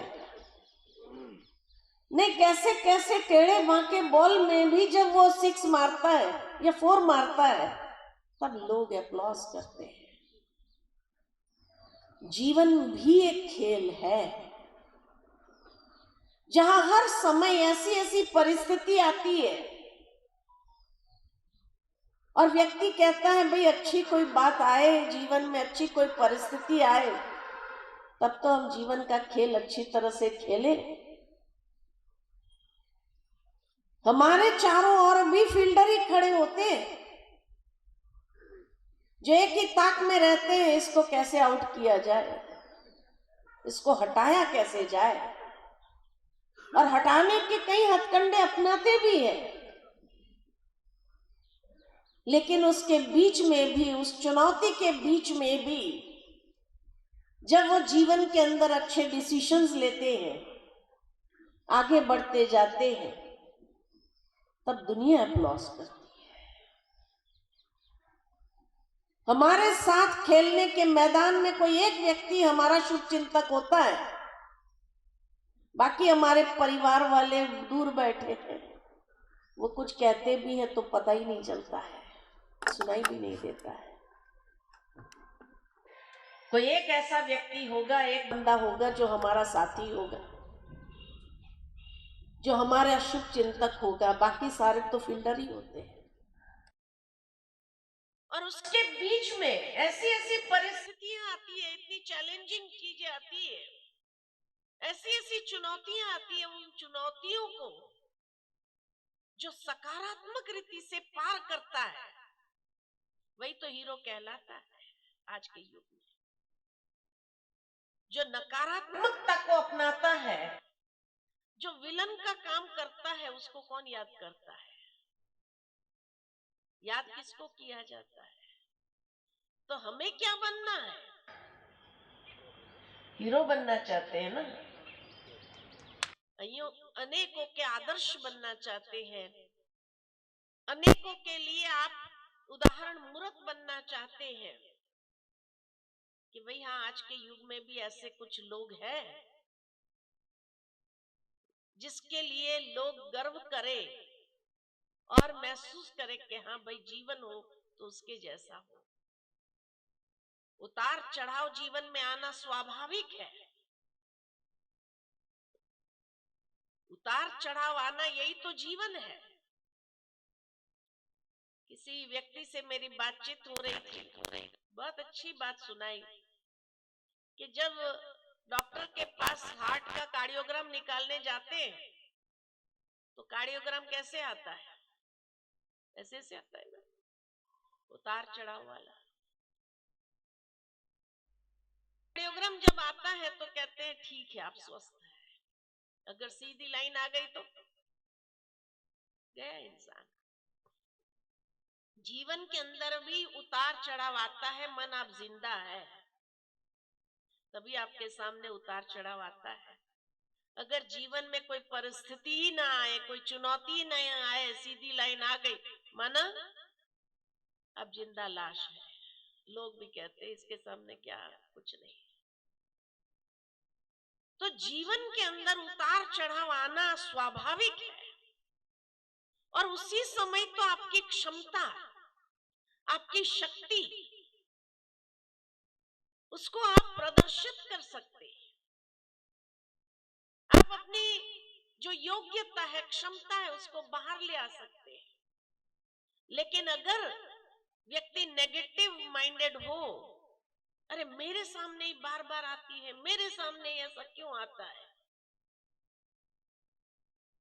नहीं। कैसे कैसे टेढ़े बांके बॉल में भी जब वो 6 मारता है या 4 मारता है तब लोग अप्लॉज करते हैं। जीवन भी एक खेल है जहां हर समय ऐसी ऐसी परिस्थिति आती है और व्यक्ति कहता है भाई अच्छी कोई बात आए जीवन में, अच्छी कोई परिस्थिति आए तब तो हम जीवन का खेल अच्छी तरह से खेलें। हमारे चारों ओर भी फील्डर ही खड़े होते हैं जो एक ही ताक में रहते हैं, इसको कैसे आउट किया जाए, इसको हटाया कैसे जाए, और हटाने के कई हथकंडे अपनाते भी हैं। लेकिन उसके बीच में भी, उस चुनौती के बीच में भी जब वो जीवन के अंदर अच्छे डिसीजंस लेते हैं, आगे बढ़ते जाते हैं, तब दुनिया अप्लॉज करती है। हमारे साथ खेलने के मैदान में कोई एक व्यक्ति हमारा शुभचिंतक होता है, बाकी हमारे परिवार वाले दूर बैठे हैं, वो कुछ कहते भी हैं तो पता ही नहीं चलता है, सुनाई भी नहीं देता है। कोई एक ऐसा व्यक्ति होगा, एक बंदा होगा जो हमारा साथी होगा, जो हमारा शुभ चिंतक होगा, बाकी सारे तो फील्डर ही होते हैं। और उसके बीच में ऐसी ऐसी परिस्थितियां आती है, इतनी चैलेंजिंग चीजें आती है, ऐसी ऐसी चुनौतियां आती है, उन चुनौतियों को जो सकारात्मक रीति से पार करता है वही तो हीरो कहलाता है आज के युग में। जो नकारात्मकता को अपनाता है, जो विलन का काम करता है, उसको कौन याद करता है? याद किसको किया जाता है? तो हमें क्या बनना है? हीरो बनना चाहते हैं ना, अनेकों के आदर्श बनना चाहते हैं, अनेकों के लिए आप उदाहरण मूर्त बनना चाहते हैं कि भाई हाँ, आज के युग में भी ऐसे कुछ लोग हैं जिसके लिए लोग गर्व करें और महसूस करें कि हाँ भाई, जीवन हो तो उसके जैसा हो। उतार चढ़ाव जीवन में आना स्वाभाविक है, उतार चढ़ाव आना यही तो जीवन है। किसी व्यक्ति से मेरी बातचीत हो रही थी, बहुत अच्छी बात सुनाई कि जब डॉक्टर के पास हार्ट का कार्डियोग्राम निकालने जाते हैं तो कार्डियोग्राम कैसे आता है? ऐसे से आता है ना, उतार चढ़ाव वाला। कार्डियोग्राम जब आता है तो कहते हैं ठीक है, आप स्वस्थ हैं। अगर सीधी लाइन आ गई तो गया इंसान। जीवन के अंदर भी उतार चढ़ाव आता है, मन आप जिंदा है तभी आपके सामने उतार चढ़ाव आता है। अगर जीवन में कोई परिस्थिति ही ना आए, कोई चुनौती ना आए, सीधी लाइन आ गई, माना अब जिंदा लाश है। लोग भी कहते हैं इसके सामने क्या, कुछ नहीं। तो जीवन के अंदर उतार चढ़ाव आना स्वाभाविक है, और उसी समय तो आपकी क्षमता, आपकी शक्ति, उसको आप प्रदर्शित कर सकते हैं। आप अपनी जो योग्यता है, क्षमता है, उसको बाहर ले आ सकते हैं। लेकिन अगर व्यक्ति नेगेटिव माइंडेड हो, अरे मेरे सामने ही बार बार आती है, मेरे सामने ऐसा क्यों आता है।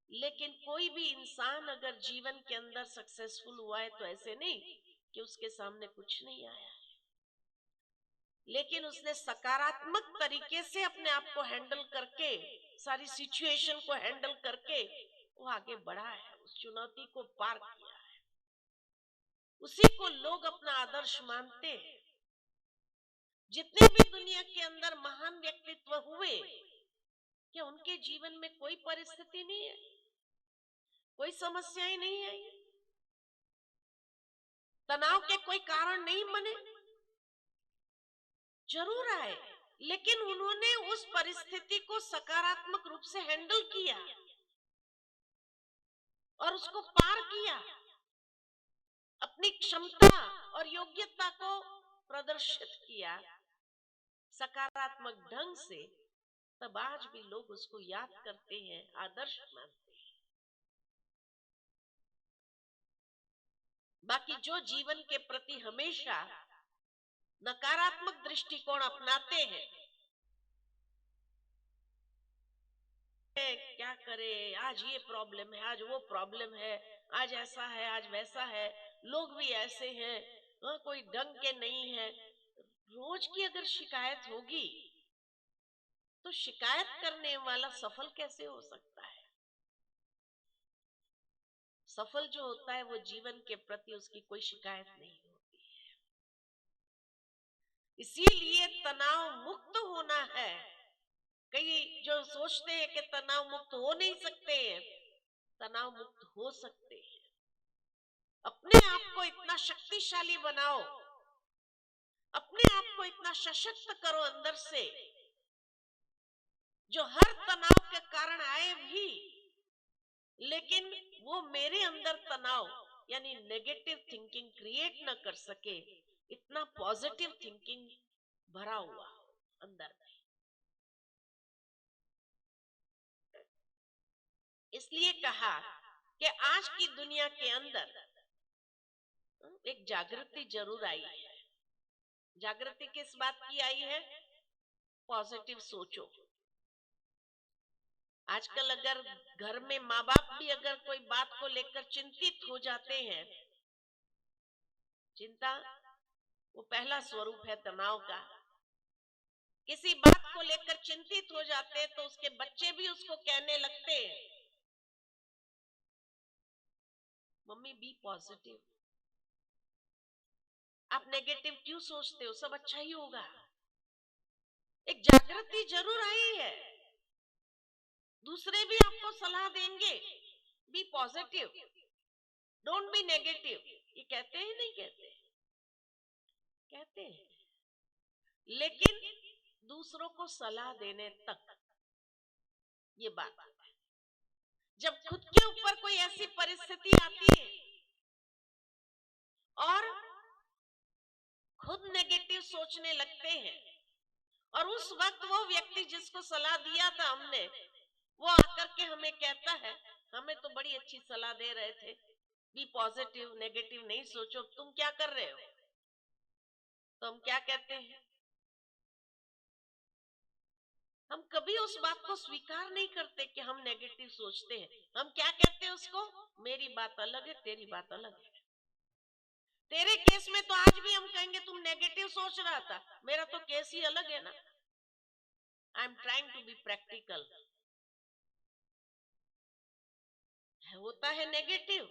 लेकिन कोई भी इंसान अगर जीवन के अंदर सक्सेसफुल हुआ है तो ऐसे नहीं कि उसके सामने कुछ नहीं आया, लेकिन उसने सकारात्मक तरीके से अपने आप को हैंडल करके, सारी सिचुएशन को हैंडल करके वो आगे बढ़ा है, उस चुनौती को पार किया है। उसी को लोग अपना आदर्श मानते हैं। जितने भी दुनिया के अंदर महान व्यक्तित्व हुए, क्या उनके जीवन में कोई परिस्थिति नहीं है, कोई समस्याएं नहीं आई, तनाव के कोई कारण नहीं बने? जरूर आए, लेकिन उन्होंने उस परिस्थिति को सकारात्मक रूप से हैंडल किया और उसको पार किया, अपनी क्षमता और योग्यता को प्रदर्शित किया सकारात्मक ढंग से। तब आज भी लोग उसको याद करते हैं, आदर्श मानते हैं। बाकी जो जीवन के प्रति हमेशा नकारात्मक दृष्टिकोण अपनाते हैं, क्या करे, आज ये प्रॉब्लम है, आज वो प्रॉब्लम है, आज ऐसा है, आज वैसा है, लोग भी ऐसे हैं, कोई ढंग के नहीं है, रोज की अगर शिकायत होगी तो शिकायत करने वाला सफल कैसे हो सकता है? सफल जो होता है वो जीवन के प्रति उसकी कोई शिकायत नहीं होती है। इसीलिए तनाव मुक्त होना है। कई जो सोचते हैं कि तनाव मुक्त हो नहीं सकते हैं, तनाव मुक्त हो सकते हैं। अपने आप को इतना शक्तिशाली बनाओ, अपने आप को इतना सशक्त करो अंदर से, जो हर तनाव के कारण आए भी, लेकिन वो मेरे अंदर तनाव यानी नेगेटिव थिंकिंग क्रिएट न कर सके, इतना पॉजिटिव थिंकिंग भरा हुआ अंदर में। इसलिए कहा कि आज की दुनिया के अंदर एक जागृति जरूर आई है। जागृति किस बात की आई है? पॉजिटिव सोचो। आजकल अगर घर में माँ बाप भी अगर कोई बात को लेकर चिंतित हो जाते हैं, चिंता वो पहला स्वरूप है तनाव का। किसी बात को लेकर चिंतित हो जाते हैं तो उसके बच्चे भी उसको कहने लगते हैं, मम्मी बी पॉजिटिव, आप नेगेटिव क्यों सोचते हो, सब अच्छा ही होगा। एक जागृति जरूर आई है, दूसरे भी आपको सलाह देंगे, be positive, don't be negative, ये कहते हैं नहीं कहते, कहते हैं, लेकिन दूसरों को सलाह देने तक ये बात है। जब खुद के ऊपर कोई ऐसी परिस्थिति आती है और खुद नेगेटिव सोचने लगते हैं, और उस वक्त वो व्यक्ति जिसको सलाह दिया था हमने, वो आकर के हमें कहता है, हमें तो बड़ी अच्छी सलाह दे रहे थे, बी पॉजिटिव, नेगेटिव नहीं सोचो, तुम क्या कर रहे हो। तो हम क्या कहते हैं, हम कभी उस बात को स्वीकार नहीं करते कि हम नेगेटिव सोचते हैं। हम क्या कहते हैं उसको, मेरी बात अलग है, तेरी बात अलग है। तेरे केस में तो आज भी हम कहेंगे तुम नेगेटिव सोच रहा था, मेरा तो केस ही अलग है ना। I am trying to be practical, होता है नेगेटिव,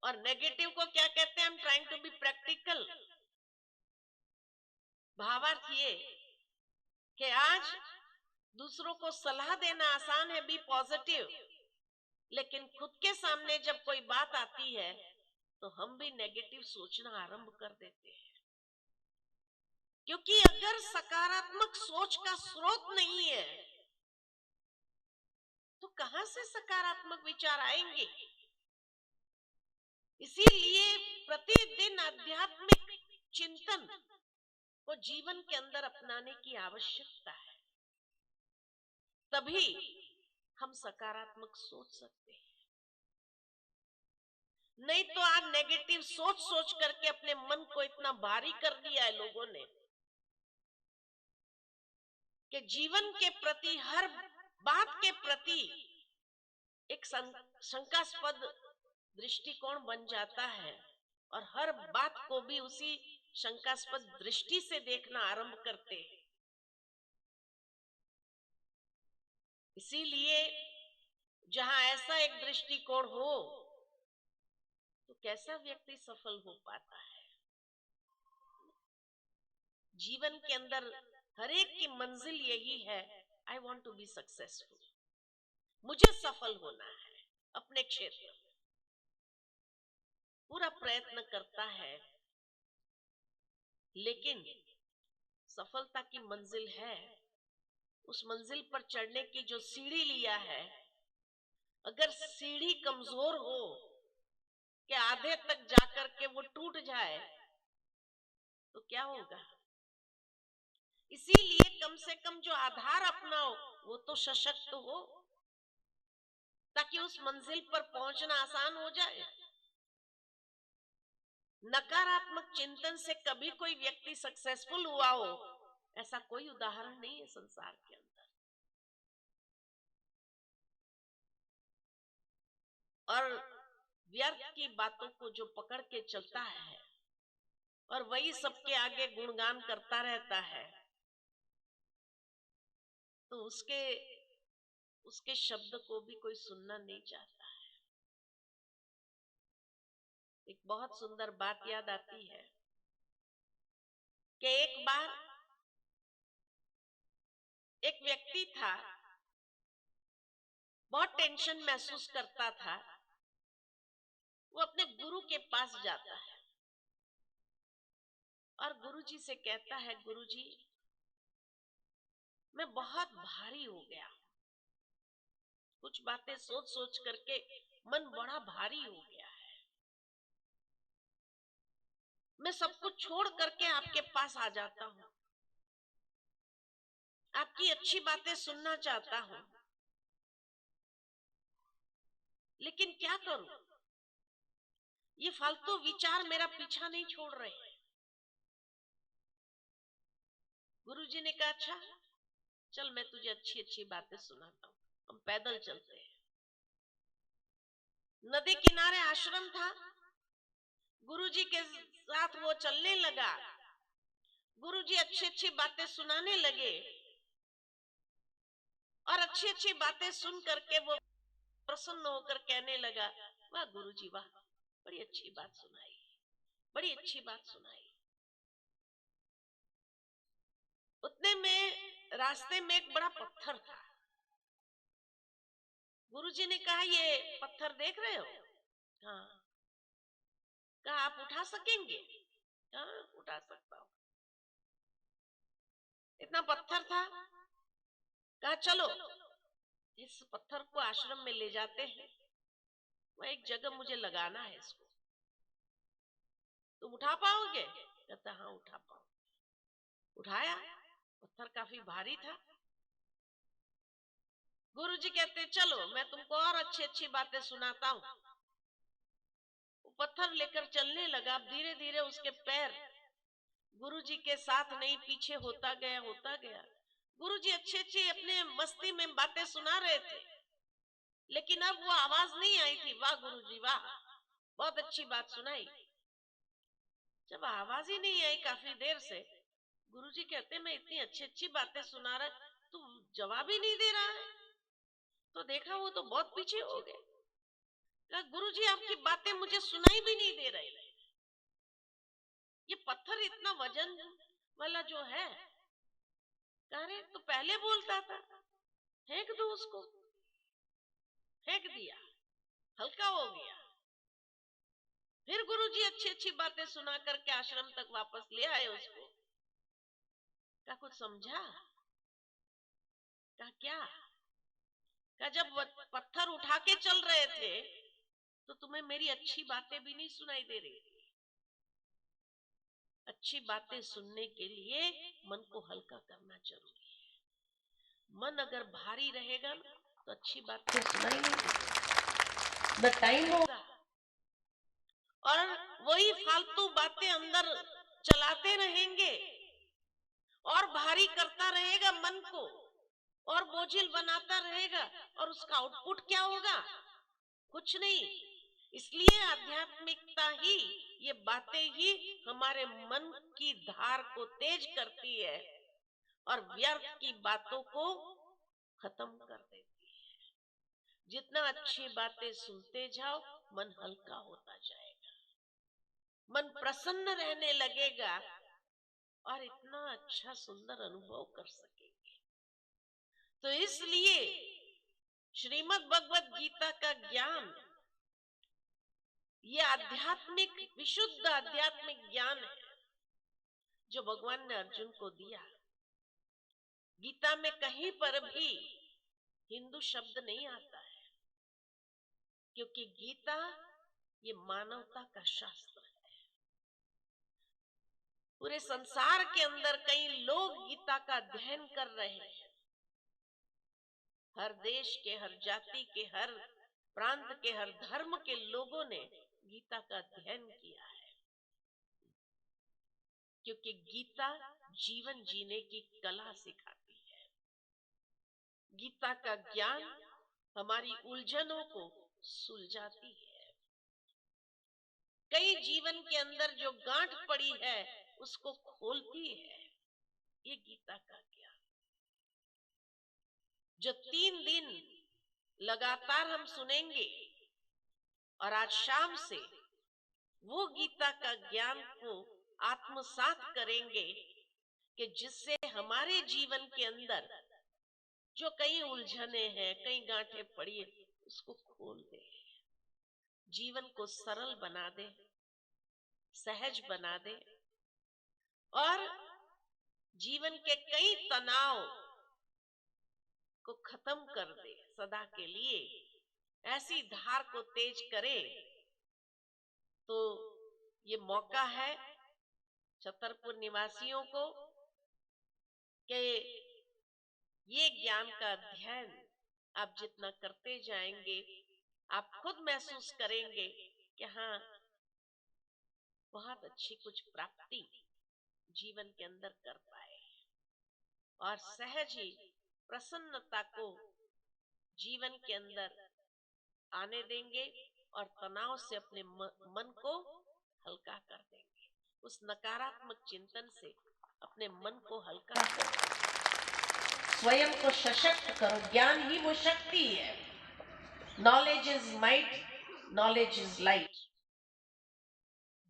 और नेगेटिव को क्या कहते हैं, I am trying to be practical. भावार्थ ये कि आज दूसरों को सलाह देना आसान है, बी पॉजिटिव, लेकिन खुद के सामने जब कोई बात आती है तो हम भी नेगेटिव सोचना आरंभ कर देते हैं। क्योंकि अगर सकारात्मक सोच का स्रोत नहीं है तो कहां से सकारात्मक विचार आएंगे। इसीलिए प्रतिदिन आध्यात्मिक चिंतन को जीवन के अंदर अपनाने की आवश्यकता है, तभी हम सकारात्मक सोच सकते हैं। नहीं तो आज नेगेटिव सोच सोच करके अपने मन को इतना भारी कर दिया है लोगों ने कि जीवन के प्रति, हर बात के प्रति एक शंकास्पद दृष्टिकोण बन जाता है, और हर बात को भी उसी शंकास्पद दृष्टि से देखना आरंभ करते हैं। इसीलिए जहां ऐसा एक दृष्टिकोण हो तो कैसा व्यक्ति सफल हो पाता है। जीवन के अंदर हर एक की मंजिल यही है, I want to be successful, मुझे सफल होना है अपने क्षेत्र में। पूरा प्रयत्न करता है, लेकिन सफलता की मंजिल है, उस मंजिल पर चढ़ने की जो सीढ़ी लिया है, अगर सीढ़ी कमजोर हो कि आधे तक जाकर के वो टूट जाए तो क्या होगा। इसीलिए कम से कम जो आधार अपनाओ वो तो सशक्त हो, ताकि उस मंजिल पर पहुंचना आसान हो जाए। नकारात्मक चिंतन से कभी कोई व्यक्ति सक्सेसफुल हुआ हो, ऐसा कोई उदाहरण नहीं है संसार के अंदर। और व्यर्थ की बातों को जो पकड़ के चलता है और वही सबके आगे गुणगान करता रहता है, तो उसके शब्द को भी कोई सुनना नहीं चाहता है। एक बहुत सुंदर बात याद आती है कि एक बार एक व्यक्ति था, बहुत टेंशन महसूस करता था। वो अपने गुरु के पास जाता है और गुरुजी से कहता है, गुरुजी मैं बहुत भारी हो गया, कुछ बातें सोच सोच करके मन बड़ा भारी हो गया है, मैं सब कुछ छोड़ करके आपके पास आ जाता हूं, आपकी अच्छी बातें सुनना चाहता हूं, लेकिन क्या करूं, ये फालतू विचार मेरा पीछा नहीं छोड़ रहे हैं। गुरुजी ने कहा, अच्छा चल मैं तुझे अच्छी अच्छी बातें सुनाता हूं, हम पैदल चलते हैं। नदी किनारे आश्रम था, गुरुजी के साथ वो चलने लगा। गुरुजी अच्छी अच्छी बातें सुनाने लगे और अच्छी अच्छी बातें सुन करके वो प्रसन्न होकर कहने लगा, वाह गुरुजी वाह, बड़ी अच्छी बात सुनाई, बड़ी अच्छी बात सुनाई। उतने में रास्ते में एक बड़ा पत्थर था। गुरुजी ने कहा, ये पत्थर देख रहे हो? हाँ। कहा, आप उठा सकेंगे? हाँ, उठा सकता हूं। इतना पत्थर था। कहा चलो इस पत्थर को आश्रम में ले जाते हैं, वह एक जगह मुझे लगाना है इसको, तुम उठा पाओगे? कहता हाँ उठा पाओ। उठाया, पत्थर काफी भारी था। गुरुजी कहते चलो मैं तुमको और अच्छी अच्छी बातें सुनाता हूँ। वो पत्थर लेकर चलने लगा। धीरे धीरे उसके पैर गुरुजी के साथ नहीं पीछे होता गया, होता गया। गुरुजी अच्छी अच्छी अपने मस्ती में बातें सुना रहे थे, लेकिन अब वो आवाज नहीं आई थी, वाह गुरुजी वाह, बहुत अच्छी बात सुनाई। जब आवाज ही नहीं आई काफी देर से, गुरुजी कहते मैं इतनी अच्छी अच्छी बातें सुना रहा, तू जवाब ही नहीं दे रहा है। तो देखा वो तो बहुत पीछे हो गए। कहा गुरुजी आपकी बातें मुझे सुनाई भी नहीं दे रही, ये पत्थर इतना वजन वाला जो है। कह रहे तो पहले बोलता था, फेंक दो उसको। फेंक दिया, हल्का हो गया। फिर गुरुजी अच्छी अच्छी बातें सुना करके आश्रम तक वापस ले आए उसको। क्या कुछ समझा? क्या क्या? क्या जब पत्थर उठा के चल रहे थे तो तुम्हें मेरी अच्छी बातें भी नहीं सुनाई दे रही थी? अच्छी बातें सुनने के लिए मन को हल्का करना जरूरी है। मन अगर भारी रहेगा ना तो अच्छी बातें सुनाई नहीं देती। द टाइम होगा और वही फालतू बातें अंदर चलाते रहेंगे और भारी करता रहेगा मन को और बोझिल बनाता रहेगा, और उसका आउटपुट क्या होगा? कुछ नहीं। इसलिए आध्यात्मिकता ही, ये बातें ही हमारे मन की धार को तेज करती है और व्यर्थ की बातों को खत्म कर देती है। जितना अच्छी बातें सुनते जाओ मन हल्का होता जाएगा, मन प्रसन्न रहने लगेगा और इतना अच्छा सुंदर अनुभव कर सकेंगे। तो इसलिए श्रीमद् भगवत गीता का ज्ञान ये आध्यात्मिक, विशुद्ध आध्यात्मिक ज्ञान है जो भगवान ने अर्जुन को दिया। गीता में कहीं पर भी हिंदू शब्द नहीं आता है, क्योंकि गीता ये मानवता का शास्त्र है। पूरे संसार के अंदर कई लोग गीता का अध्ययन कर रहे हैं। हर देश के, हर जाति के, हर प्रांत के, हर धर्म के लोगों ने गीता का अध्ययन किया है, क्योंकि गीता जीवन जीने की कला सिखाती है। गीता का ज्ञान हमारी उलझनों को सुलझाती है। कई जीवन के अंदर जो गांठ पड़ी है उसको खोलती है ये गीता का ज्ञान। जो 3 दिन लगातार हम सुनेंगे और आज शाम से वो गीता का ज्ञान को आत्मसात करेंगे कि जिससे हमारे जीवन के अंदर जो कई उलझने हैं, कई गांठें पड़ी है, उसको खोल दे, जीवन को सरल बना दे, सहज बना दे और जीवन के कई तनाव को खत्म कर दे सदा के लिए। ऐसी धार को तेज करे। तो ये मौका है छतरपुर निवासियों को कि ये ज्ञान का अध्ययन आप जितना करते जाएंगे आप खुद महसूस करेंगे कि हाँ बहुत अच्छी कुछ प्राप्ति जीवन के अंदर कर पाए और सहज ही प्रसन्नता को जीवन के अंदर आने देंगे और तनाव से अपने मन को हल्का कर देंगे। उस नकारात्मक चिंतन से अपने मन को हल्का करो, स्वयं को सशक्त करो। ज्ञान ही वो शक्ति है। Knowledge is might, knowledge is light.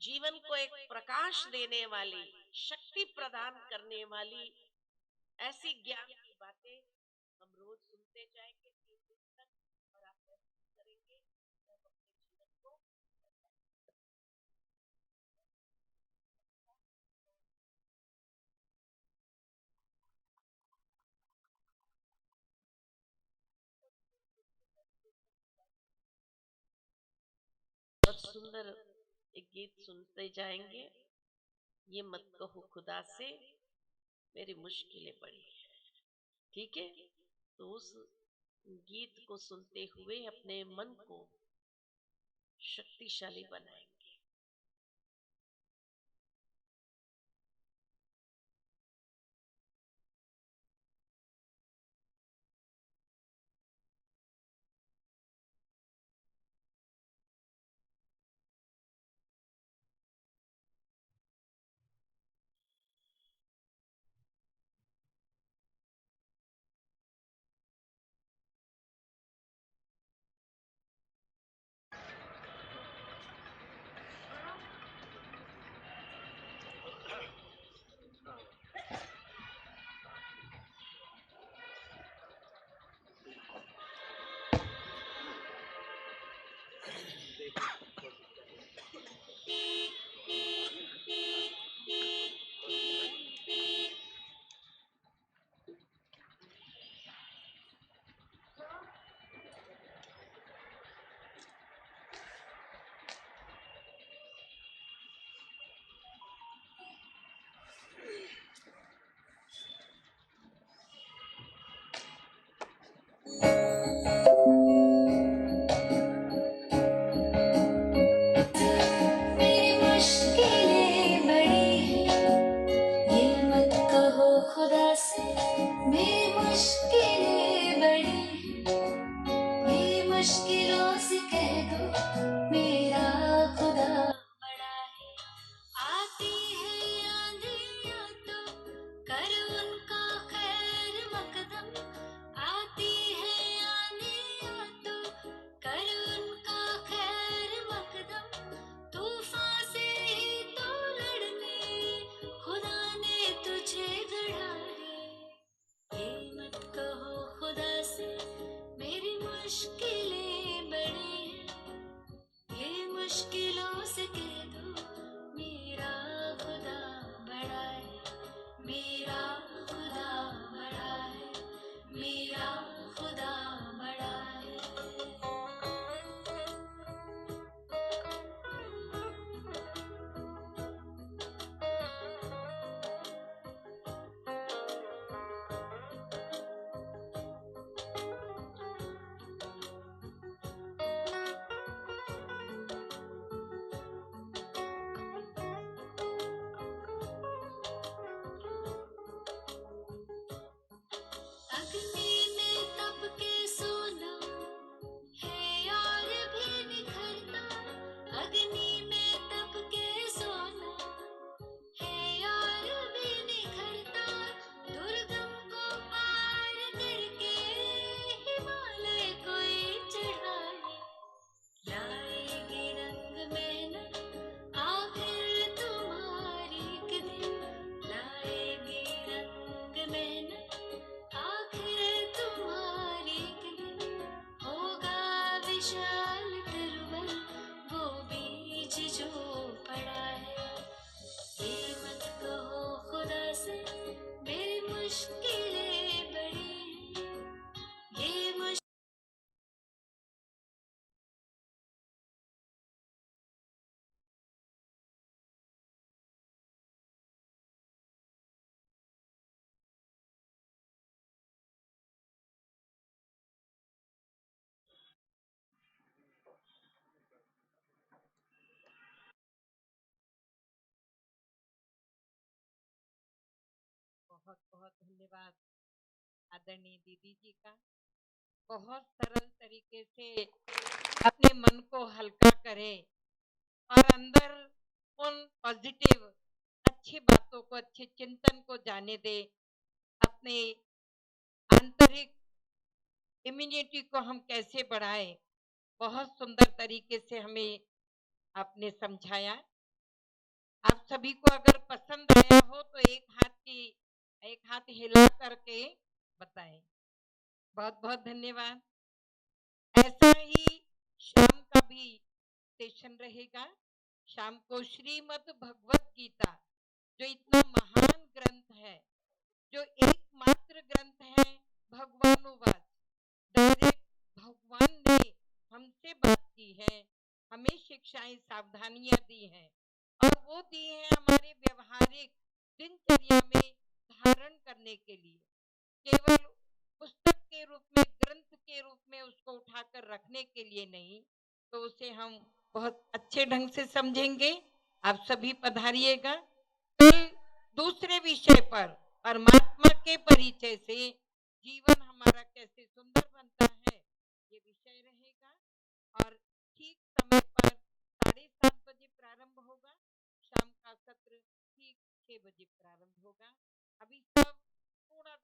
जीवन को एक प्रकाश देने वाली, शक्ति प्रदान करने वाली ऐसी ज्ञान की बातें हम रोज सुनते जाएंगे 3 दिन तक, और आप महसूस करेंगे कि हम अपने जीवन को बहुत सुंदर एक गीत सुनते जाएंगे। ये मत कहो खुदा से मेरी मुश्किलें बड़ी है। ठीक है, तो उस गीत को सुनते हुए अपने मन को शक्तिशाली बनाएंगे। मेरी मुश्किलें बड़ी हैं, ये मत कहो खुदा से। मेरी मुश्किलें बड़ी हैं, ये मुश्किलों से कह दो मेरा खुदा बड़ा है। आती है आंधियाँ तो कर उनका खैर मकदम, आती है आंधियाँ तो कर उनका खैर मकदम। तूफान से ही तो लड़ने खुदा ने तुझे गढ़ा है। ये मत कहो खुदा से मेरी मुश्किलें बड़ी हैं, ये मुश्किलों से कह दो मेरा खुदा बड़ा है। मेरा खुदा बड़ा है, मेरा खुदा बड़ा है। अग्नि में तप के सोना है यार भी निखरता, अग्नि में तप के सोना है यार भी निखरता। दुर्गम को पार करके हिमालय कोई चढ़ाए, लाएगी रंग मेहनत आखिर तुम्हारी एक दिन, लाएगी रंग मेहनत आखिर तुम्हारी एक दिन। होगा विशाल तिरुवन वो बीज जो पड़ा है। ये मत कहो खुदा से मेरी मुश्किलें बड़ी हैं, ये मुश्किल बहुत बहुत धन्यवाद आदरणीय दीदी जी का। बहुत सरल तरीके से अपने मन को हल्का करें और अंदर उन पॉजिटिव अच्छी बातों को अच्छे चिंतन को जाने दे, अपने आंतरिक इम्यूनिटी को हम कैसे बढ़ाएं, बहुत सुंदर तरीके से हमें आपने समझाया। आप सभी को अगर पसंद आया हो तो एक हाथ हिला करके बताएं। बहुत बहुत धन्यवाद। ऐसा ही शाम का भी सेशन रहेगा। शाम को श्रीमद् भगवत गीता, जो इतना महान ग्रंथ है, जो एकमात्र ग्रंथ है भगवानुवाद, डायरेक्ट भगवान ने हमसे बात की है, हमें शिक्षाएं सावधानियां दी हैं और वो दी हैं हमारे व्यवहारिक दिनचर्या में धारण करने के लिए, केवल पुस्तक के रूप में, ग्रंथ के रूप में उसको उठाकर रखने के लिए नहीं। तो उसे हम बहुत अच्छे ढंग से समझेंगे। आप सभी पधारिएगा। कल दूसरे विषय पर, परमात्मा के परिचय से जीवन हमारा कैसे सुंदर बनता है, ये विषय रहेगा। और ठीक समय पर 7:30 बजे प्रारंभ होगा। शाम का सत्र ठीक 6 बजे प्रारंभ होगा। अभी सब थोड़ा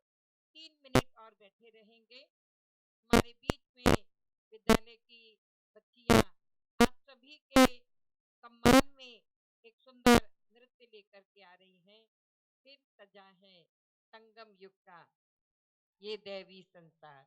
3 मिनट और बैठे रहेंगे। हमारे बीच में विद्यालय की बच्चियां आप सभी के सम्मान में एक सुंदर नृत्य लेकर के आ रही हैं। फिर सजा है संगम युग का ये दैवी संसार।